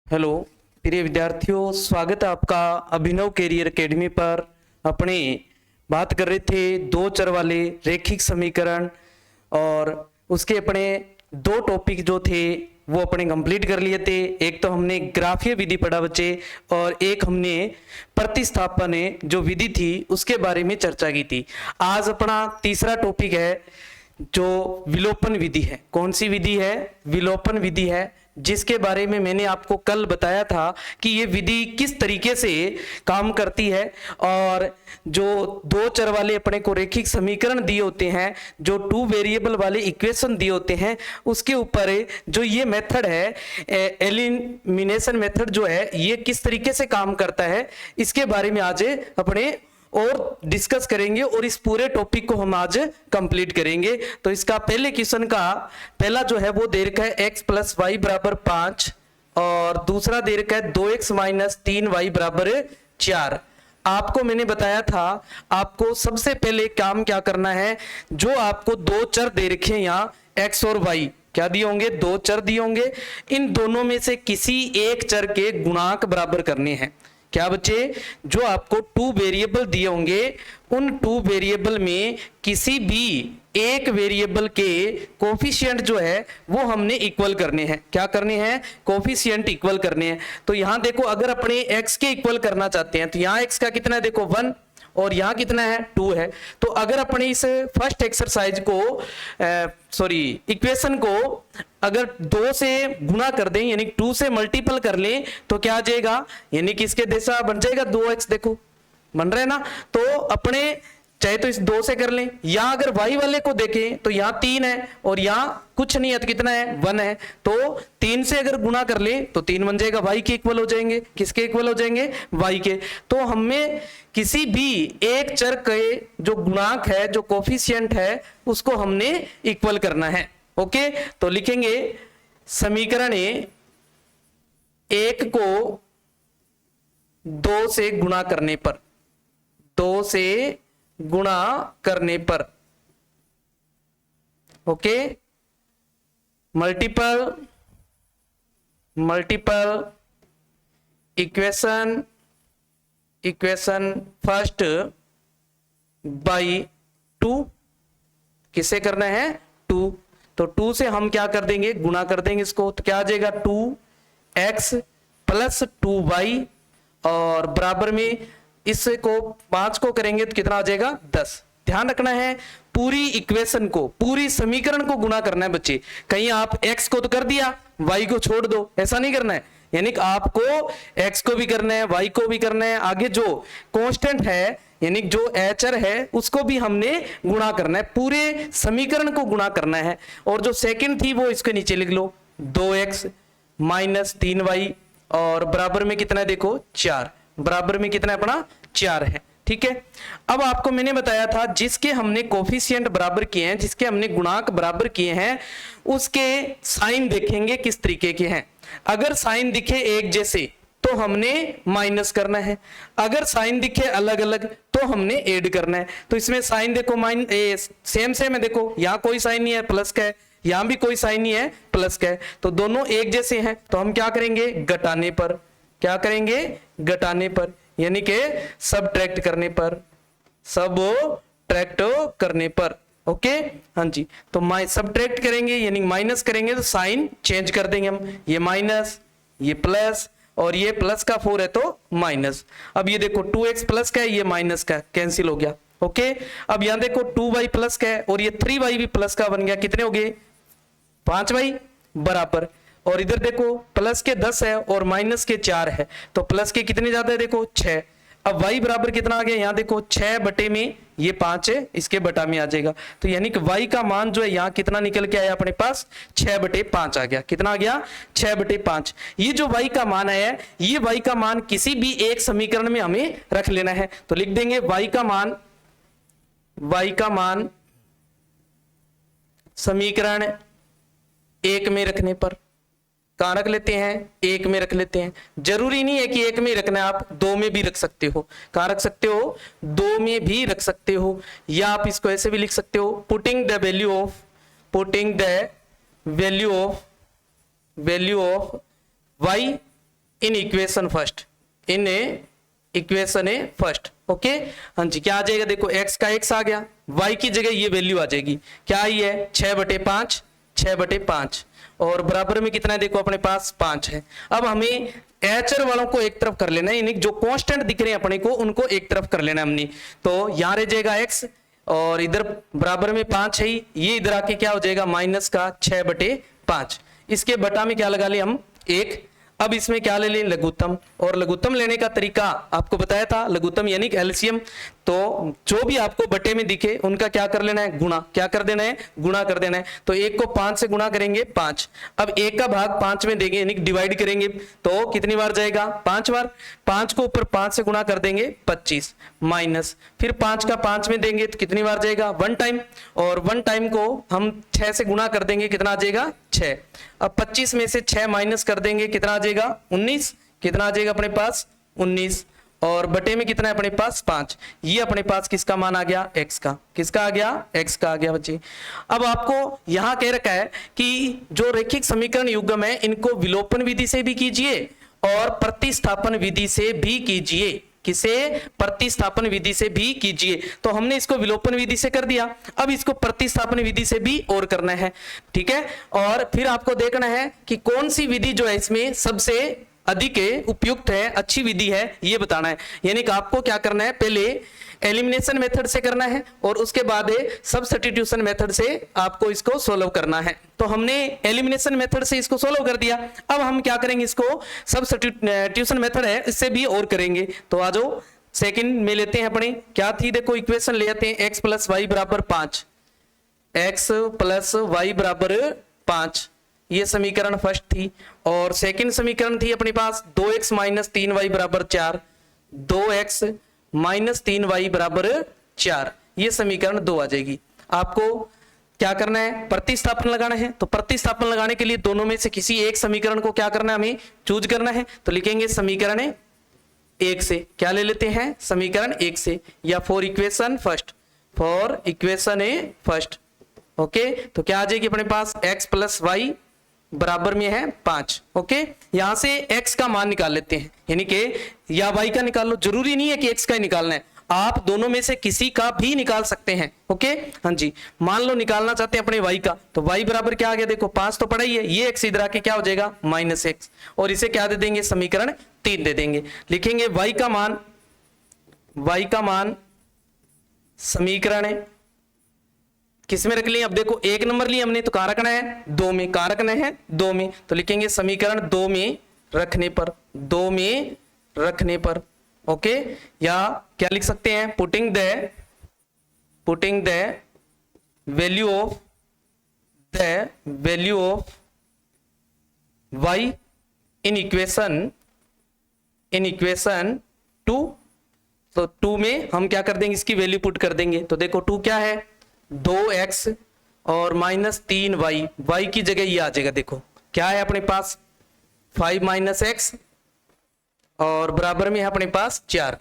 Hello प्रिय विद्यार्थियों, स्वागत है आपका अभिनव कैरियर एकेडमी पर। अपने बात कर रहे थे दो चर वाले रैखिक समीकरण और उसके अपने दो टॉपिक जो थे वो अपने कंप्लीट कर लिए थे। एक तो हमने ग्राफीय विधि पढ़ा बच्चे और एक हमने प्रतिस्थापन जो विधि थी उसके बारे में चर्चा की थी। आज अपना तीसरा टॉपिक है जो विलोपन विधि है। कौन सी विधि है? विलोपन विधि है, जिसके बारे में मैंने आपको कल बताया था कि ये विधि किस तरीके से काम करती है। और जो दो चर वाले अपने को रैखिक समीकरण दिए होते हैं, जो टू वेरिएबल वाले इक्वेशन दिए होते हैं, उसके ऊपर जो ये मेथड है एलिमिनेशन मेथड जो है ये किस तरीके से काम करता है, इसके बारे में आज अपने और डिस्कस करेंगे और इस पूरे टॉपिक को हम आज कंप्लीट करेंगे। तो इसका पहले क्वेश्चन का पहला जो है वो दे रखा है x प्लस वाई बराबर 5 और दूसरा दे रखा है 2x माइनस 3y बराबर 4। आपको मैंने बताया था आपको सबसे पहले काम क्या करना है, जो आपको दो चर दे रखे हैं यहाँ x और y, क्या दिए होंगे? दो चर दिए होंगे। इन दोनों में से किसी एक चर के गुणांक बराबर करने हैं। क्या बच्चे? जो आपको टू वेरिएबल दिए होंगे उन टू वेरिएबल में किसी भी एक वेरिएबल के कोफिशिएंट जो है वो हमने इक्वल करने हैं। क्या करने हैं? कोफिशिएंट इक्वल करने हैं। तो यहां देखो, अगर अपने x के इक्वल करना चाहते हैं तो यहाँ x का कितना है? देखो 1 और यहाँ कितना है? 2 है। तो अगर अपने इस फर्स्ट एक्सरसाइज को इक्वेशन को अगर 2 से गुणा कर दें यानी 2 से मल्टीपल कर लें तो क्या आ जाएगा? यानी कि इसके जैसा बन जाएगा 2x। देखो बन रहा है ना। तो अपने चाहे तो इस 2 से कर लें, या अगर y वाले को देखें तो यहाँ 3 है और यहाँ कुछ नहीं है तो कितना है? 1 है। तो 3 से अगर गुणा कर ले तो 3 बन जाएगा, y के इक्वल हो जाएंगे। किसके इक्वल हो जाएंगे? y के। तो हमें किसी भी एक चर के जो गुणांक है, जो कोफिशिएंट है, उसको हमने इक्वल करना है। ओके, तो लिखेंगे समीकरण एक को 2 से गुणा करने पर, 2 से गुणा करने पर, okay, multiple equation first by 2। किसे करना है? 2। तो 2 से हम क्या कर देंगे? गुणा कर देंगे इसको। तो क्या आ जाएगा? 2x प्लस 2y और बराबर में इसको 5 को करेंगे तो कितना आ जाएगा? 10। ध्यान रखना है पूरी इक्वेशन को, पूरी समीकरण को गुणा करना है बच्चे। कहीं आप x को तो कर दिया, y को छोड़ दो, ऐसा नहीं करना है। यानी कि आपको x को भी करना है, y को भी करना है, आगे जो कांस्टेंट है यानी जो चर है उसको भी हमने गुणा करना है, पूरे समीकरण को गुणा करना है। और जो सेकंड थी वो इसके नीचे लिख लो, 2x माइनस 3y और बराबर में कितना है? देखो 4। बराबर में कितना है अपना? 4 है। ठीक है। अब आपको मैंने बताया था जिसके हमने कोफिशिएंट बराबर किए हैं, जिसके हमने गुणांक बराबर किए हैं, उसके साइन देखेंगे किस तरीके के हैं। अगर साइन दिखे एक जैसे तो हमने माइनस करना है, अगर साइन दिखे अलग अलग तो हमने ऐड करना है। तो इसमें साइन देखो सेम है। देखो यहाँ कोई साइन नहीं है, प्लस का है, यहां भी कोई साइन नहीं है, प्लस का है। तो दोनों एक जैसे हैं तो हम क्या करेंगे? घटाने पर। क्या करेंगे? घटाने पर, यानी कि सबट्रैक्ट करने पर, सबट्रैक्ट करने पर। ओके, हाँ जी। तो सबट्रैक्ट करेंगे यानी माइनस करेंगे तो साइन चेंज कर देंगे हम। ये माइनस, ये प्लस और ये प्लस का 4 है तो माइनस। अब ये देखो 2x प्लस का है, ये माइनस का, कैंसिल हो गया। ओके, अब यहां देखो 2y प्लस का है और ये 3y भी प्लस का बन गया। कितने हो गए? 5y बराबर। और इधर देखो प्लस के 10 है और माइनस के 4 है, तो प्लस के कितने ज्यादा है? देखो 6। अब y बराबर कितना आ गया? यहाँ देखो 6 बटे में ये 5 है, इसके बटा में आ जाएगा। तो यानी कि y का मान जो है यहाँ कितना निकल के आया अपने पास? 6/5 आ गया। कितना आ गया? 6/5। ये जो y का मान आया है, ये y का मान किसी भी एक समीकरण में हमें रख लेना है। तो लिख देंगे y का मान समीकरण 1 में रखने पर। कहां रख लेते हैं? 1 में रख लेते हैं। जरूरी नहीं है कि 1 में ही रखना है, आप 2 में भी रख सकते हो। कहां रख सकते हो? 2 में भी रख सकते हो, या आप इसको ऐसे भी लिख सकते हो, putting the value of y in equation first, in equation A first. Okay, हाँ जी, क्या आ जाएगा देखो, x का x आ गया, y की जगह ये वैल्यू आ जाएगी, क्या आई है 6/5, 6/5 और बराबर में कितना है देखो अपने पास 5 है। अब हमें एचर वालों को एक तरफ कर लेना है, यानी जो कांस्टेंट दिख रहे हैं अपने को उनको एक तरफ कर लेना है हमने। तो यहां रह जाएगा x और इधर बराबर में 5 है, ये इधर आके क्या हो जाएगा माइनस का 6/5, इसके बटा में क्या लगा ले हम 1। अब इसमें क्या ले लें लघुत्तम, और लघुत्तम लेने का तरीका आपको बताया था, लघुत्तम यानी एलसीएम। तो जो भी आपको बटे में दिखे उनका क्या कर लेना है गुणा, क्या कर देना है गुणा कर देना है। तो 1 को 5 से गुणा करेंगे 5, अब 1 का भाग 5 में देंगे यानी डिवाइड करेंगे तो कितनी बार जाएगा 5 बार, 5 को ऊपर 5 से गुणा कर देंगे 25 माइनस, फिर 5 का 5 में देंगे तो कितनी बार जाएगा 1 टाइम, और 1 टाइम को हम 6 से गुणा कर देंगे कितना आ जाएगा 6। अब 25 में से 6 माइनस कर देंगे कितना आ जाएगा 19, कितना आ जाएगा अपने पास 19, और बटे में कितना है अपने पास 5। ये अपने पास किसका मान आ गया x का, किसका आ गया x का आ गया बच्चे। अब आपको यहां कह रखा है कि जो रैखिक समीकरण युग्म है इनको विलोपन विधि से भी कीजिए और प्रतिस्थापन विधि से भी कीजिए, किसे प्रतिस्थापन विधि से भी कीजिए। तो हमने इसको विलोपन विधि से कर दिया, अब इसको प्रतिस्थापन विधि से भी और करना है, ठीक है। और फिर आपको देखना है कि कौन सी विधि जो है इसमें सबसे अधिक उपयुक्त है, अच्छी विधि है, ये बताना है। यानी कि आपको क्या करना है, पहले एलिमिनेशन मेथड से करना है और उसके बाद सब्स्टिट्यूशन मेथड से आपको इसको सोल्व करना है। तो हमने एलिमिनेशन मेथड से इसको सोल्व कर दिया, अब हम क्या करेंगे इसको सब्स्टिट्यूशन मेथड है इससे भी और करेंगे। तो आ जाओ सेकंड में लेते हैं अपने, क्या थी देखो इक्वेशन ले आते हैं x + y = 5, x + y = 5, ये समीकरण फर्स्ट थी। और सेकंड समीकरण थी अपने पास 2x - 3y = 4, 2x - 3y = 4, ये समीकरण 2 आ जाएगी। आपको क्या करना है प्रतिस्थापन लगाना है, तो प्रतिस्थापन लगाने के लिए दोनों में से किसी एक समीकरण को क्या करना है हमें चूज करना है। तो लिखेंगे समीकरण 1 से, क्या ले लेते हैं समीकरण 1 से, या for equation first, for equation first. Okay, तो क्या आ जाएगी अपने पास x + y बराबर में है 5। ओके, यहां से x का मान निकाल लेते हैं, यानी कि या y का निकाल लो, जरूरी नहीं है कि x का ही निकालना है, आप दोनों में से किसी का भी निकाल सकते हैं। ओके, हाँ जी, मान लो निकालना चाहते हैं अपने y का, तो y बराबर क्या आ गया देखो 5 तो पड़ा ही है, ये x इधर आके क्या हो जाएगा -x, और इसे क्या दे देंगे समीकरण 3 दे देंगे। लिखेंगे y का मान समीकरण किस में रख लिया, अब देखो 1 नंबर लिया हमने तो कहां रखना है 2 में, कहां रखना है 2 में, तो लिखेंगे समीकरण 2 में रखने पर, 2 में रखने पर। ओके, या क्या लिख सकते हैं putting the value of y in equation 2। तो 2 में हम क्या कर देंगे इसकी वैल्यू पुट कर देंगे, तो देखो 2 क्या है 2x और -3y, y की जगह ये आ जाएगा, देखो क्या है अपने पास 5 - x और बराबर में है अपने पास 4।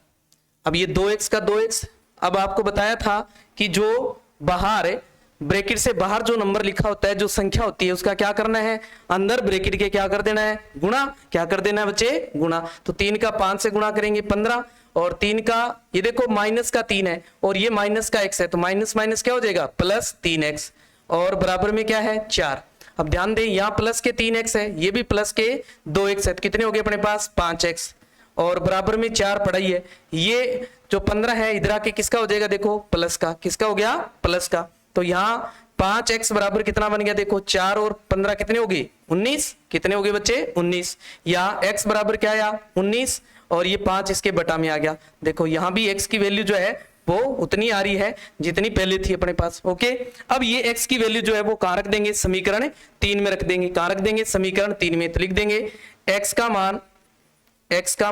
अब ये 2x का 2x, अब आपको बताया था कि जो बाहर ब्रैकेट से बाहर जो नंबर लिखा होता है, जो संख्या होती है उसका क्या करना है अंदर ब्रैकेट के क्या कर देना है गुणा, क्या कर देना है बच्चे गुणा। तो 3 का 5 से गुणा करेंगे 15, और 3 का ये देखो माइनस का 3 है और ये माइनस का x है, तो माइनस माइनस क्या हो जाएगा +3x, और बराबर में क्या है 4। अब ध्यान दें यहाँ प्लस के 3x है, ये भी प्लस के 2x है, तो कितने हो गए अपने पास 5x, और बराबर में 4 पड़ा ही है। ये जो 15 है इधर आके किसका हो जाएगा देखो प्लस का, किसका हो गया प्लस का। तो यहाँ 5x बराबर कितना बन गया देखो 4 और 15 कितने हो गए 19, कितने हो गए बच्चे 19, या x बराबर क्या आया 19 और ये 5 इसके बटा में आ गया। देखो यहाँ भी x की वैल्यू जो है वो उतनी आ रही है जितनी पहले थी अपने पास। ओके, अब ये x की वैल्यू जो है वो कहां रख देंगे समीकरण 3 में रख देंगे, कहां रख देंगे समीकरण 3 में, तो लिख देंगे x का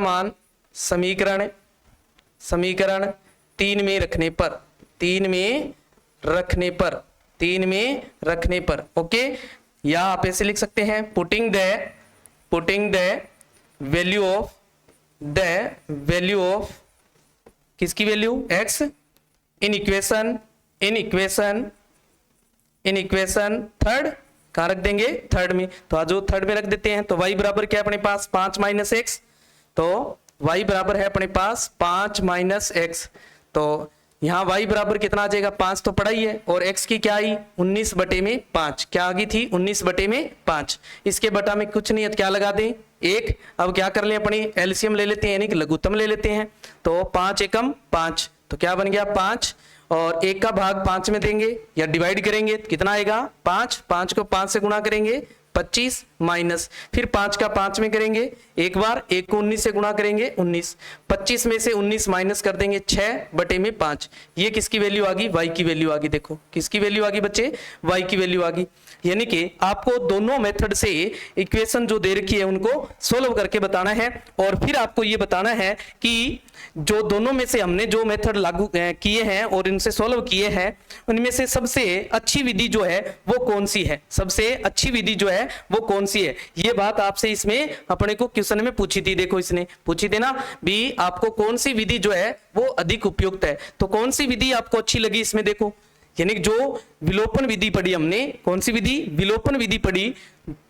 मान समीकरण 3 में रखने पर। ओके, या आप ऐसे लिख सकते हैं पुटिंग द वैल्यू ऑफ किसकी value x in equation third कहाँ रख देंगे, थर्ड में। तो आज थर्ड में रख देते हैं। तो y बराबर क्या है अपने पास, 5 माइनस एक्स। तो y बराबर है अपने पास 5 माइनस एक्स। तो यहाँ y बराबर कितना आ जाएगा, 5 तो पड़ा ही है, और x की क्या आई, 19/5। क्या आ गई थी, 19/5। इसके बटा में कुछ नहीं है तो क्या लगा दें, 1। अब क्या कर लें, अपनी एलसीएम ले लेते हैं, यानी कि लघुत्तम ले लेते हैं। तो 5 एकम 5, तो क्या बन गया 5, और 1 का भाग 5 में देंगे या डिवाइड करेंगे तो कितना आएगा 5। 5 को 5 से गुणा करेंगे 25 माइनस, फिर 5 का 5 में करेंगे एक बार, 1 को 19 से गुणा करेंगे 19। 25 में से 19 माइनस कर देंगे 6/5। ये किसकी वैल्यू आ गई, y की वैल्यू आ गई। देखो किसकी वैल्यू आ गई बच्चे, y की वैल्यू आ गई। यानी कि आपको दोनों मेथड से इक्वेशन जो दे रखी है उनको सोल्व करके बताना है, और फिर आपको ये बताना है कि जो दोनों में से हमने जो मेथड लागू किए हैं और इनसे सोल्व किए हैं, उनमें से सबसे अच्छी विधि जो है वो कौन सी है, सबसे अच्छी विधि जो है वो कौन सी है। ये बात आपसे इसमें अपने को क्वेश्चन में पूछी थी। देखो इसने पूछी थी ना भी, आपको कौन सी विधि जो है वो अधिक उपयुक्त है। तो कौन सी विधि आपको अच्छी लगी इसमें, देखो यानी जो विलोपन विधि पढ़ी हमने, कौन सी विधि, विलोपन विधि पढ़ी,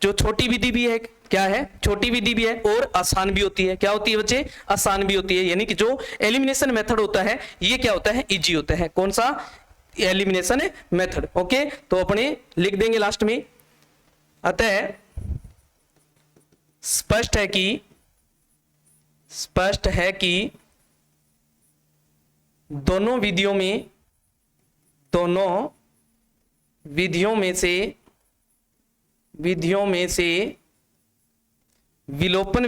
जो छोटी विधि भी है, क्या है, छोटी विधि भी है, और आसान भी होती है। क्या होती है बच्चे, आसान भी होती है। यानी कि जो एलिमिनेशन मेथड होता है ये क्या होता है, इजी होता है। कौन सा, एलिमिनेशन मेथड। ओके, तो अपने लिख देंगे लास्ट में। अतः स्पष्ट है कि दोनों विधियों में से विलोपन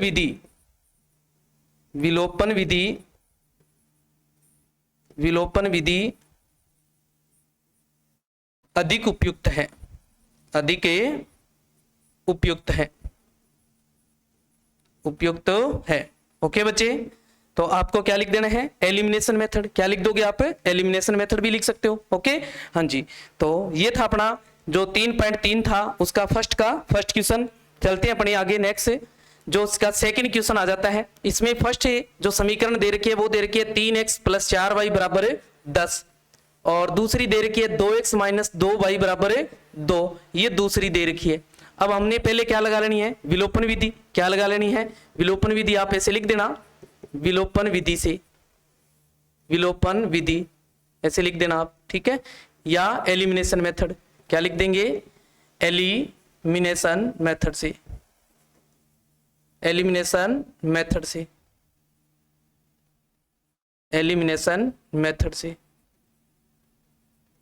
विधि अधिक उपयुक्त है। ओके बच्चे, तो आपको क्या लिख देना है, एलिमिनेशन मेथड। क्या लिख दोगे आप, एलिमिनेशन मेथड भी लिख सकते हो। ओके हाँ जी, तो ये था अपना जो 3.3 था उसका फर्स्ट क्वेश्चन। चलते हैं अपने आगे नेक्स्ट, जो उसका सेकंड क्वेश्चन आ जाता है। इसमें फर्स्ट जो समीकरण दे रखी है वो दे रखी है 3x + 4y = 10, और दूसरी दे रखी है 2x - 2y = 2। ये दूसरी दे रखी है। अब हमने पहले क्या लगा लेनी है, विलोपन विधि। क्या लगा लेनी है, विलोपन विधि। आप ऐसे लिख देना, विलोपन विधि ऐसे लिख देना आप, ठीक है। या एलिमिनेशन मेथड, क्या लिख देंगे, एलिमिनेशन मेथड से।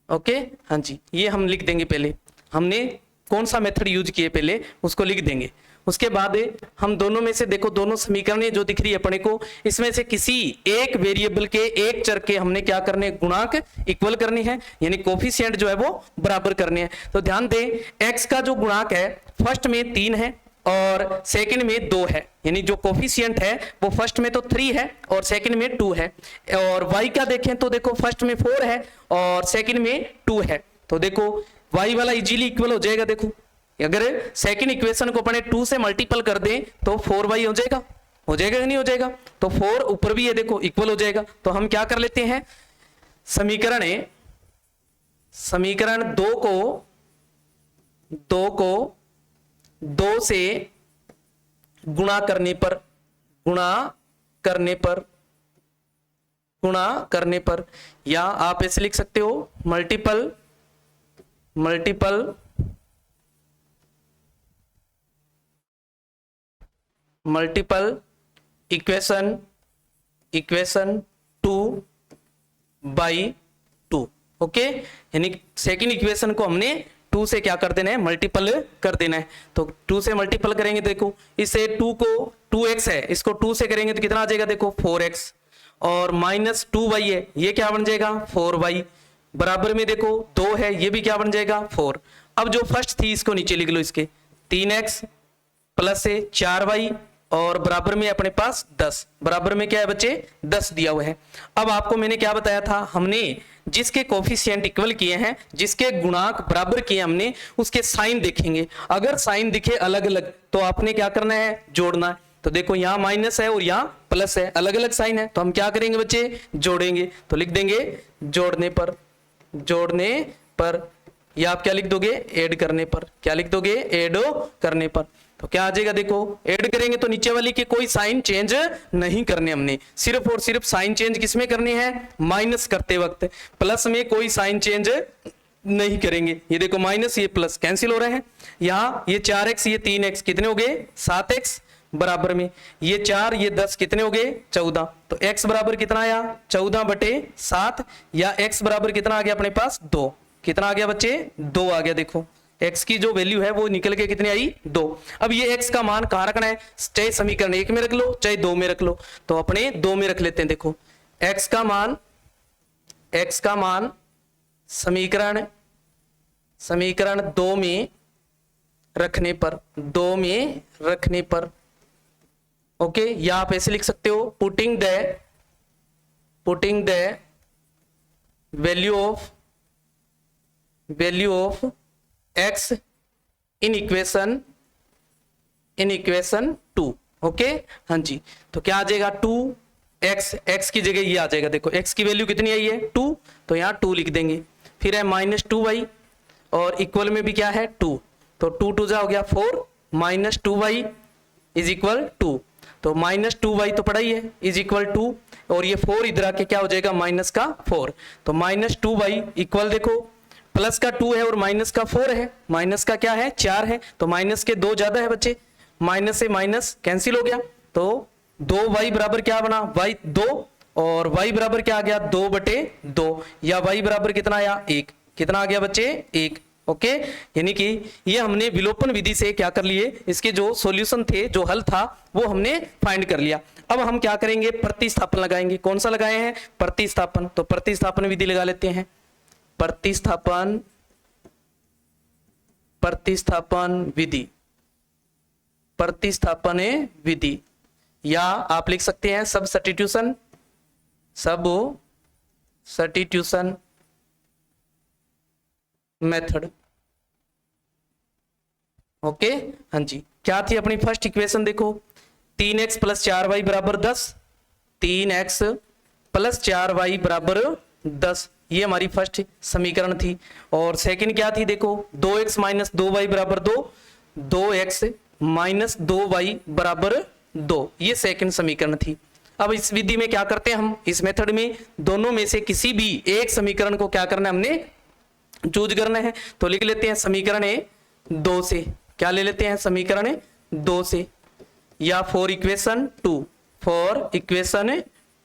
ओके हाँ जी, ये हम लिख देंगे। पहले हमने कौन सा मेथड यूज किए पहले उसको लिख देंगे। उसके बाद हम दोनों में से देखो, दोनों समीकरण जो दिख रही है अपने को, इसमें से किसी एक वेरिएबल के, एक चर के हमने क्या करने, गुणांक इक्वल करनी है, यानी कोफिशिएंट जो है वो बराबर करने हैं। तो ध्यान दें, x का जो गुणांक है फर्स्ट में 3 है और सेकंड में 2 है, यानी जो कोफिशिएंट है वो फर्स्ट में तो 3 है और सेकंड में 2 है। और y का देखें तो देखो फर्स्ट में 4 है और सेकंड में 2 है। तो देखो y वाला इजीली इक्वल हो जाएगा। देखो अगर सेकंड इक्वेशन को अपने 2 से मल्टीपल कर दें तो 4y हो जाएगा कि नहीं हो जाएगा। तो 4 ऊपर भी है, देखो इक्वल हो जाएगा। तो हम क्या कर लेते हैं, समीकरण 2 को 2 से गुणा करने पर, या आप ऐसे लिख सकते हो मल्टीपल इक्वेशन 2/2। ओके, यानी सेकंड इक्वेशन को हमने 2 से क्या कर देना है, मल्टीपल कर देना है। तो 2 से मल्टीपल करेंगे, देखो इसे 2 को 2x है, इसको 2 से करेंगे तो कितना आ जाएगा, देखो 4x, और -2y है, ये क्या बन जाएगा 4y, बराबर में देखो 2 है, ये भी क्या बन जाएगा 4। अब जो फर्स्ट थी इसको नीचे लिख लो, इसके 3x + 4y और बराबर में अपने पास 10, बराबर में क्या है बच्चे 10 दिया हुआ है। अब आपको मैंने क्या बताया था, हमने जिसके कोफिशिएंट इक्वल किए हैं, जिसके गुणांक बराबर किए हमने, उसके साइन देखेंगे। अगर साइन दिखे अलग अलग तो आपने क्या करना है, जोड़ना है। तो देखो यहाँ माइनस है और यहाँ प्लस है, अलग अलग साइन है, तो हम क्या करेंगे बच्चे, जोड़ेंगे। तो लिख देंगे जोड़ने पर या आप क्या लिख दोगे, ऐड करने पर। क्या लिख दोगे, ऐड करने पर। तो क्या आ जाएगा, देखो ऐड करेंगे तो नीचे वाली के कोई साइन चेंज नहीं करने हमने, सिर्फ और सिर्फ साइन चेंज किसमें करने हैं, माइनस करते वक्त। प्लस में कोई साइन चेंज नहीं करेंगे। ये देखो माइनस, ये प्लस कैंसिल हो रहे हैं। यहाँ ये 4x ये 3x कितने हो गए, 7x बराबर में ये 4 ये 10 कितने हो गए, 14। तो x बराबर कितना आया, 14/7, या x बराबर कितना आ गया अपने पास, 2। कितना आ गया बच्चे, 2 आ गया। देखो x की जो वैल्यू है वो निकल के कितनी आई, 2। अब ये x का मान कहां रखना है, चाहे समीकरण 1 में रख लो चाहे 2 में रख लो, तो अपने 2 में रख लेते हैं। देखो x का मान समीकरण 2 में रखने पर ओके, या आप ऐसे लिख सकते हो, putting the value of x in equation 2। Okay हाँ जी, तो क्या आ जाएगा, 2x की जगह ये आ जाएगा। देखो x की वैल्यू कितनी आई है, 2, तो यहाँ 2 लिख देंगे। फिर है -2y और इक्वल में भी क्या है, 2, तो 2 2 जा हो गया 4, -2y इज इक्वल 2। तो -2y तो पढ़ा ही है, इज इक्वल 2, और ये 4 इधर आके क्या हो जाएगा, -4। तो -2y इक्वल, देखो प्लस का 2 है और माइनस का 4 है, माइनस का क्या है, 4 है, तो माइनस के 2 ज्यादा है बच्चे, माइनस से माइनस कैंसिल हो गया। तो 2y बराबर क्या बना, y 2, और y बराबर क्या आ गया, 2/2, या y बराबर कितना आया, 1। कितना आ गया बच्चे, 1। ओके, यानी कि ये हमने विलोपन विधि से क्या कर लिए, इसके जो सॉल्यूशन थे, जो हल था, वो हमने फाइंड कर लिया। अब हम क्या करेंगे, प्रतिस्थापन लगाएंगे। कौन सा लगाए हैं, प्रतिस्थापन। तो प्रतिस्थापन विधि लगा लेते हैं। प्रतिस्थापन विधि, या आप लिख सकते हैं सब्स्टिट्यूशन मेथड। ओके हाँ जी, क्या थी अपनी फर्स्ट इक्वेशन, देखो 3x + 4y = 10, 3x + 4y = 10, ये हमारी फर्स्ट समीकरण थी। और सेकंड क्या थी, देखो 2x - 2y = 2, 2x - 2y = 2, ये सेकंड समीकरण थी। अब इस विधि में क्या करते हैं हम, इस मेथड में दोनों में से किसी भी एक समीकरण को क्या करना है, हमने चूज करना है। तो लिख लेते हैं समीकरण 2 से, क्या ले लेते हैं, समीकरण 2 से, या फॉर इक्वेशन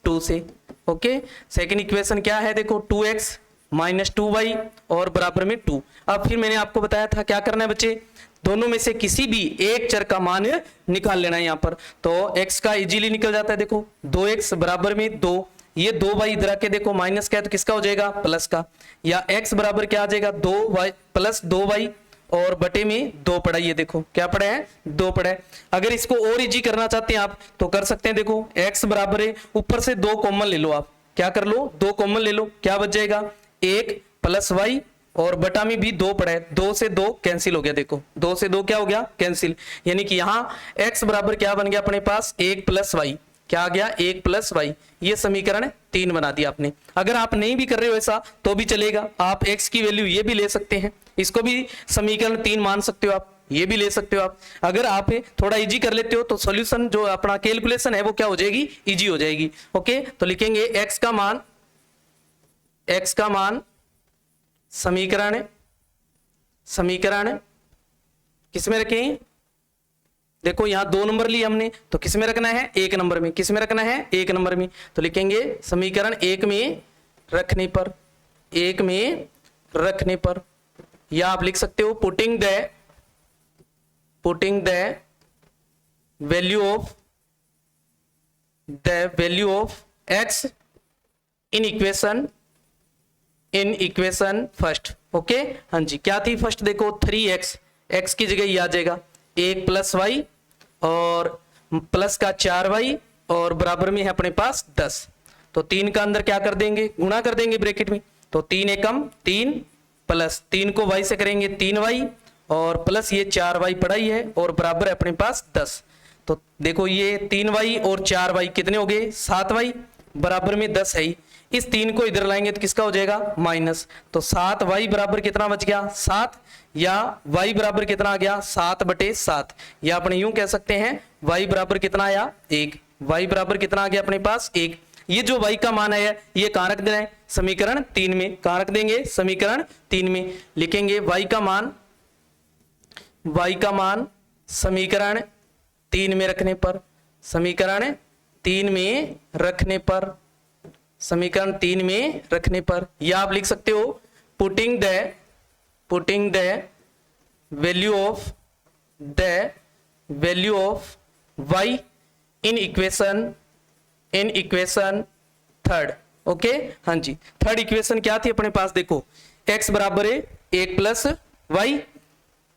2 से। ओके, सेकंड इक्वेशन क्या है, देखो 2x - 2y और बराबर में 2। अब फिर मैंने आपको बताया था क्या करना है बच्चे, दोनों में से किसी भी एक चर का मान निकाल लेना है यहाँ पर। तो x का इजीली निकल जाता है, देखो 2x बराबर में 2, ये 2y इधर आके देखो माइनस का है तो किसका हो जाएगा, प्लस का, या x बराबर क्या आ जाएगा, 2y + 2y और बटे में 2 पड़ा, ये देखो क्या पड़ा है, 2 पड़ा है। अगर इसको और इजी करना चाहते हैं आप तो कर सकते हैं, देखो x बराबर है, ऊपर से 2 कॉमन ले लो, आप क्या कर लो, 2 कॉमन ले लो, क्या बच जाएगा, 1 + y और बटा में भी 2 पड़ा है, 2 से 2 कैंसिल हो गया। देखो 2 से 2 क्या हो गया, कैंसिल। यानी कि यहाँ x बराबर क्या बन गया अपने पास, 1 + y, क्या आ गया, 1 + y। ये समीकरण 3 बना दिया आपने। अगर आप नहीं भी कर रहे हो ऐसा तो भी चलेगा, आप x की वैल्यू ये भी ले सकते हैं, इसको भी समीकरण 3 मान सकते हो आप, ये भी ले सकते हो आप। अगर आप थोड़ा इजी कर लेते हो तो सॉल्यूशन जो अपना कैलकुलेशन है वो क्या हो जाएगी, इजी हो जाएगी। ओके, तो लिखेंगे x का मान समीकरण किसमें रखें, देखो यहां 2 नंबर लिए हमने, तो किसमें रखना है, 1 नंबर में। किसमें रखना है, 1 नंबर में। तो लिखेंगे समीकरण 1 में रखने पर, या आप लिख सकते हो putting the value of x in equation first. Okay हाँ जी, क्या थी फर्स्ट, देखो 3x, x की जगह ये आ जाएगा 1 + y और प्लस का 4y और बराबर में है अपने पास 10। तो 3 का अंदर क्या कर देंगे, गुणा कर देंगे ब्रैकेट में, तो 3 एकम 3 प्लस 3 को y से करेंगे 3y और प्लस ये 4y पड़ा ही है और बराबर है अपने पास 10। तो देखो ये 3y और 4y कितने हो गए, 7y, बराबर में 10 है ही। इस 3 को इधर लाएंगे तो किसका हो जाएगा माइनस, तो 7y बराबर कितना बच गया 7, या y बराबर कितना आ गया 7/7, या अपने यूं कह सकते हैं y बराबर कितना आया 1, y बराबर कितना आ गया अपने पास 1। ये जो y का मान है ये कहां रख देना है समीकरण 3 में, कहां रख देंगे समीकरण 3 में, लिखेंगे y का मान समीकरण 3 में रखने पर, समीकरण 3 में रखने पर, समीकरण 3 में रखने पर, या आप लिख सकते हो putting the value of y in equation third. Okay हाँ जी, थर्ड इक्वेशन क्या थी अपने पास, देखो x बराबर है 1 प्लस वाई,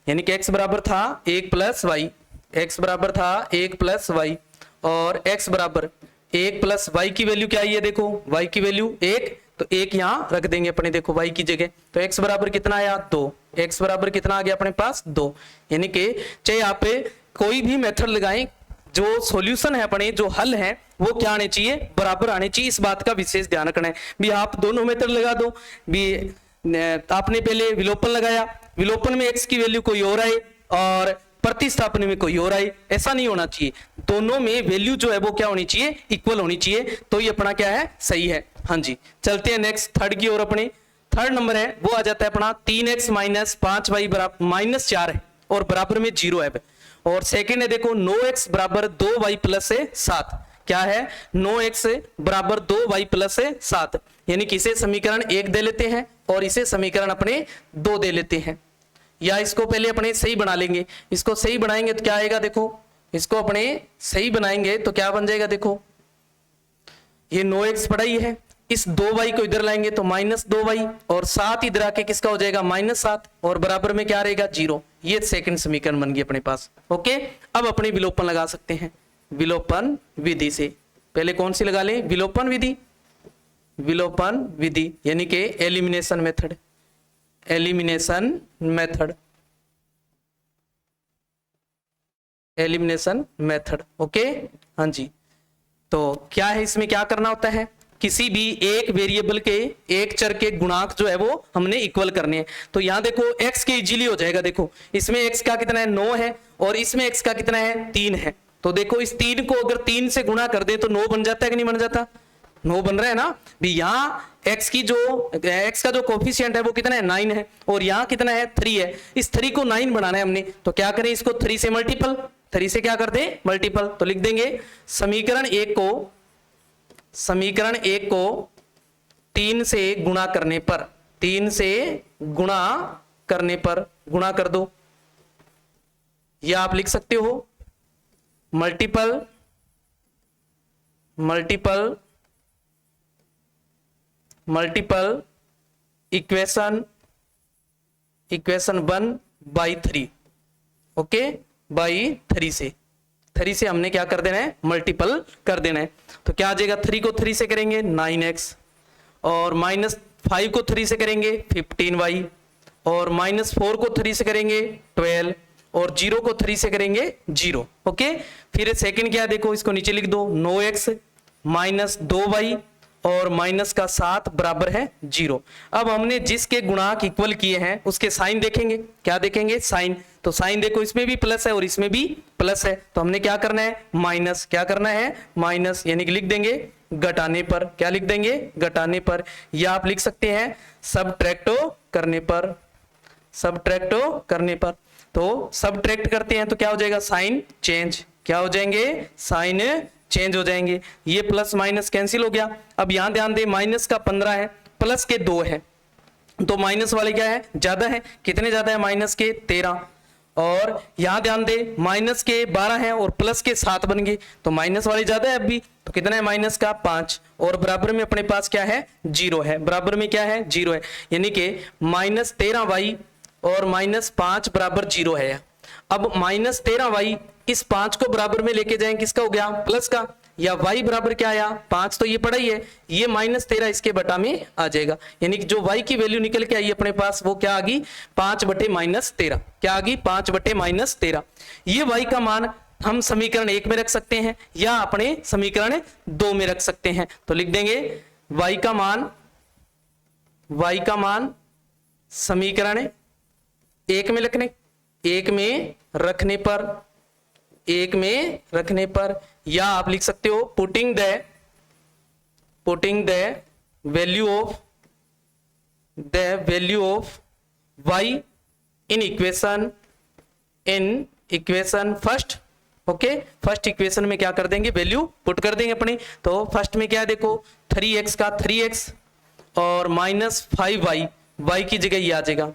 यानी कि x बराबर था 1 प्लस वाई, x बराबर था 1 प्लस वाई, और x बराबर 1 प्लस वाई की वैल्यू क्या आई है, देखो y की वैल्यू 1, तो 1 यहां रख देंगे अपने, देखो y की जगह, तो x बराबर कितना आया 2, x बराबर कितना आ गया अपने पास 2, यानी कि चाहे आप कोई भी मेथड लगाएं, जो सॉल्यूशन है अपने, जो हल है वो क्या आने चाहिए बराबर आने चाहिए, इस बात का विशेष ध्यान रखना है। भी आप दोनों मेथड लगा दो, भी आपने पहले विलोपन लगाया, विलोपन में x की वैल्यू कोई और आए और प्रतिस्थापन में कोई और आए, ऐसा नहीं होना चाहिए, दोनों में वैल्यू जो है वो क्या होनी चाहिए इक्वल होनी चाहिए, तो ये अपना क्या है सही है। हाँ जी चलते हैं नेक्स्ट थर्ड की ओर, अपने थर्ड नंबर है वो आ जाता है अपना 3x माइनस 5y बराबर माइनस 4 है और बराबर में 0 है, और सेकेंड है देखो 9x बराबर 2y प्लस 7, क्या है 9x बराबर 2y प्लस 7, यानी कि इसे समीकरण 1 दे लेते हैं और इसे समीकरण अपने 2 दे लेते हैं, या इसको पहले अपने सही बना लेंगे, इसको सही बनाएंगे तो क्या आएगा, देखो इसको अपने सही बनाएंगे तो क्या बन जाएगा, देखो ये 9x पड़ा ही है, इस 2y को इधर लाएंगे तो माइनस 2y, और 7 इधर आके किसका हो जाएगा -7, और बराबर में क्या रहेगा 0, ये सेकंड समीकरण बन गई अपने पास। ओके अब अपने विलोपन लगा सकते हैं, विलोपन विधि से, पहले कौन सी लगा लें विलोपन विधि, विलोपन विधि यानी कि elimination method, elimination method, elimination method. Okay हाँ जी, तो क्या है इसमें क्या करना होता है, किसी भी एक वेरिएबल के एक चर के गुणांक जो है वो हमने इक्वल करने हैं, तो यहां देखो x के इजीली हो जाएगा, देखो इसमें x का कितना है 9 है और इसमें x का कितना है 3 है, तो देखो इस 3 को अगर 3 से गुणा कर दे तो 9 बन जाता है कि नहीं बन जाता, 9 बन रहा है ना भी, यहाँ x का जो कोफिशिएंट है वो कितना है 9 है, और यहाँ कितना है 3 है, इस 3 को 9 बनाना है हमने, तो क्या करें इसको 3 से मल्टीपल, 3 से क्या कर दें मल्टीपल, तो लिख देंगे समीकरण 1 को 3 से गुणा करने पर, 3 से गुणा करने पर, गुणा कर दो, या आप लिख सकते हो मल्टीपल इक्वेशन 1/3, ओके बाई 3 से, 3 से हमने क्या कर देना है मल्टीपल कर देना है, तो क्या आ जाएगा 3 को 3 से करेंगे 9x, और -5 को 3 से करेंगे 15y, और -4 को 3 से करेंगे 12, और 0 को 3 से करेंगे 0। ओके फिर सेकंड क्या है देखो इसको नीचे लिख दो 9x -2y और -7 बराबर है 0। अब हमने जिसके गुणांक इक्वल किए हैं उसके साइन देखेंगे, क्या देखेंगे साइन, तो साइन देखो इसमें भी प्लस है और इसमें भी प्लस है, तो हमने क्या करना है माइनस, क्या करना है माइनस, यानी कि लिख देंगे घटाने पर, क्या लिख देंगे घटाने पर, या आप लिख सकते हैं सबट्रैक्टो करने पर, सबट्रैक्टो करने पर, तो सबट्रैक्ट करते हैं तो क्या हो जाएगा साइन चेंज, क्या हो जाएंगे साइन चेंज हो जाएंगे, ये प्लस माइनस कैंसिल हो गया। अब यहां ध्यान दे माइनस का 15 है प्लस के 2 है, तो माइनस वाले क्या है ज्यादा है, कितने ज्यादा है माइनस के 13, और यहां ध्यान दे माइनस के 12 है और प्लस के 7 बन गए, तो माइनस वाले ज्यादा है अभी, तो कितना है माइनस का 5, और बराबर में अपने पास क्या है 0 है, बराबर में क्या है 0 है, यानी कि -13y और -5 बराबर 0 है। अब -13y इस 5 को बराबर में लेके जाएं किसका हो गया प्लस का, या y बराबर क्या आया 5, तो ये पड़ा ही है, ये -13 इसके बटा में आ जाएगा, यानी कि जो y की वैल्यू निकल के आई अपने पास वो क्या आ गई 5/-13, क्या आ गई 5/-13। ये y का मान हम समीकरण 1 में रख सकते हैं या अपने समीकरण 2 में रख सकते हैं, तो लिख देंगे y का मान समीकरण एक में रखने पर या आप लिख सकते हो putting the value of y in equation first. Okay, first equation में क्या कर देंगे, वैल्यू पुट कर देंगे अपनी। तो फर्स्ट में क्या है, देखो 3x का 3x और माइनस 5y, y की जगह ये आ जाएगा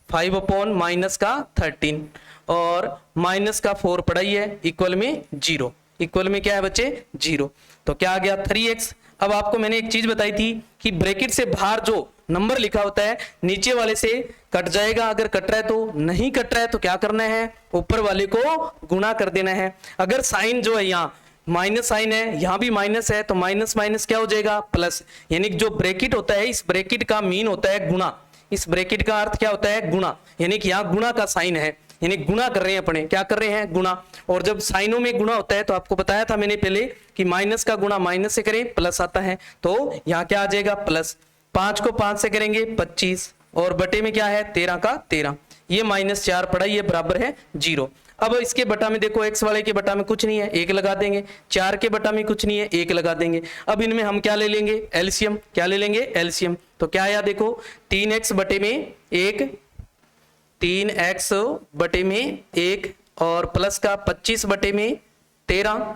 5 अपॉन माइनस का 13 और माइनस का 4 पड़ा ही है, इक्वल में 0। इक्वल में क्या है बच्चे, 0। तो क्या आ गया 3x। अब आपको मैंने एक चीज बताई थी कि ब्रैकेट से बाहर जो नंबर लिखा होता है नीचे वाले से कट जाएगा, अगर कट रहा है तो, नहीं कट रहा है तो क्या करना है, ऊपर वाले को गुणा कर देना है। अगर साइन जो है यहाँ माइनस साइन है, यहाँ भी माइनस है, तो माइनस माइनस क्या हो जाएगा, प्लस। यानी जो ब्रैकेट होता है, इस ब्रैकेट का मीन होता है गुणा, इस ब्रैकेट का अर्थ क्या होता है, गुणा। यानी कि यहाँ गुणा का साइन है, यानी गुणा कर रहे हैं अपने, क्या कर रहे हैं, गुणा। और जब साइनों में गुणा होता है तो आपको बताया था मैंने पहले कि माइनस का गुणा माइनस से करें प्लस आता है, तो यहाँ क्या आ जाएगा, प्लस। 5 को 5 से करेंगे 25 और बटे में क्या है 13 का 13, ये -4 पड़ा, ये बराबर है 0। अब इसके बटा में देखो, x वाले के बटा में कुछ नहीं है, 1 लगा देंगे। 4 के बटा में कुछ नहीं है, 1 लगा देंगे। अब इनमें हम क्या ले लेंगे, एलसीएम। क्या ले लेंगे, एलसीएम। तो क्या आया देखो, 3x बटे में 1, 3x बटे में 1 और प्लस का 25 बटे में 13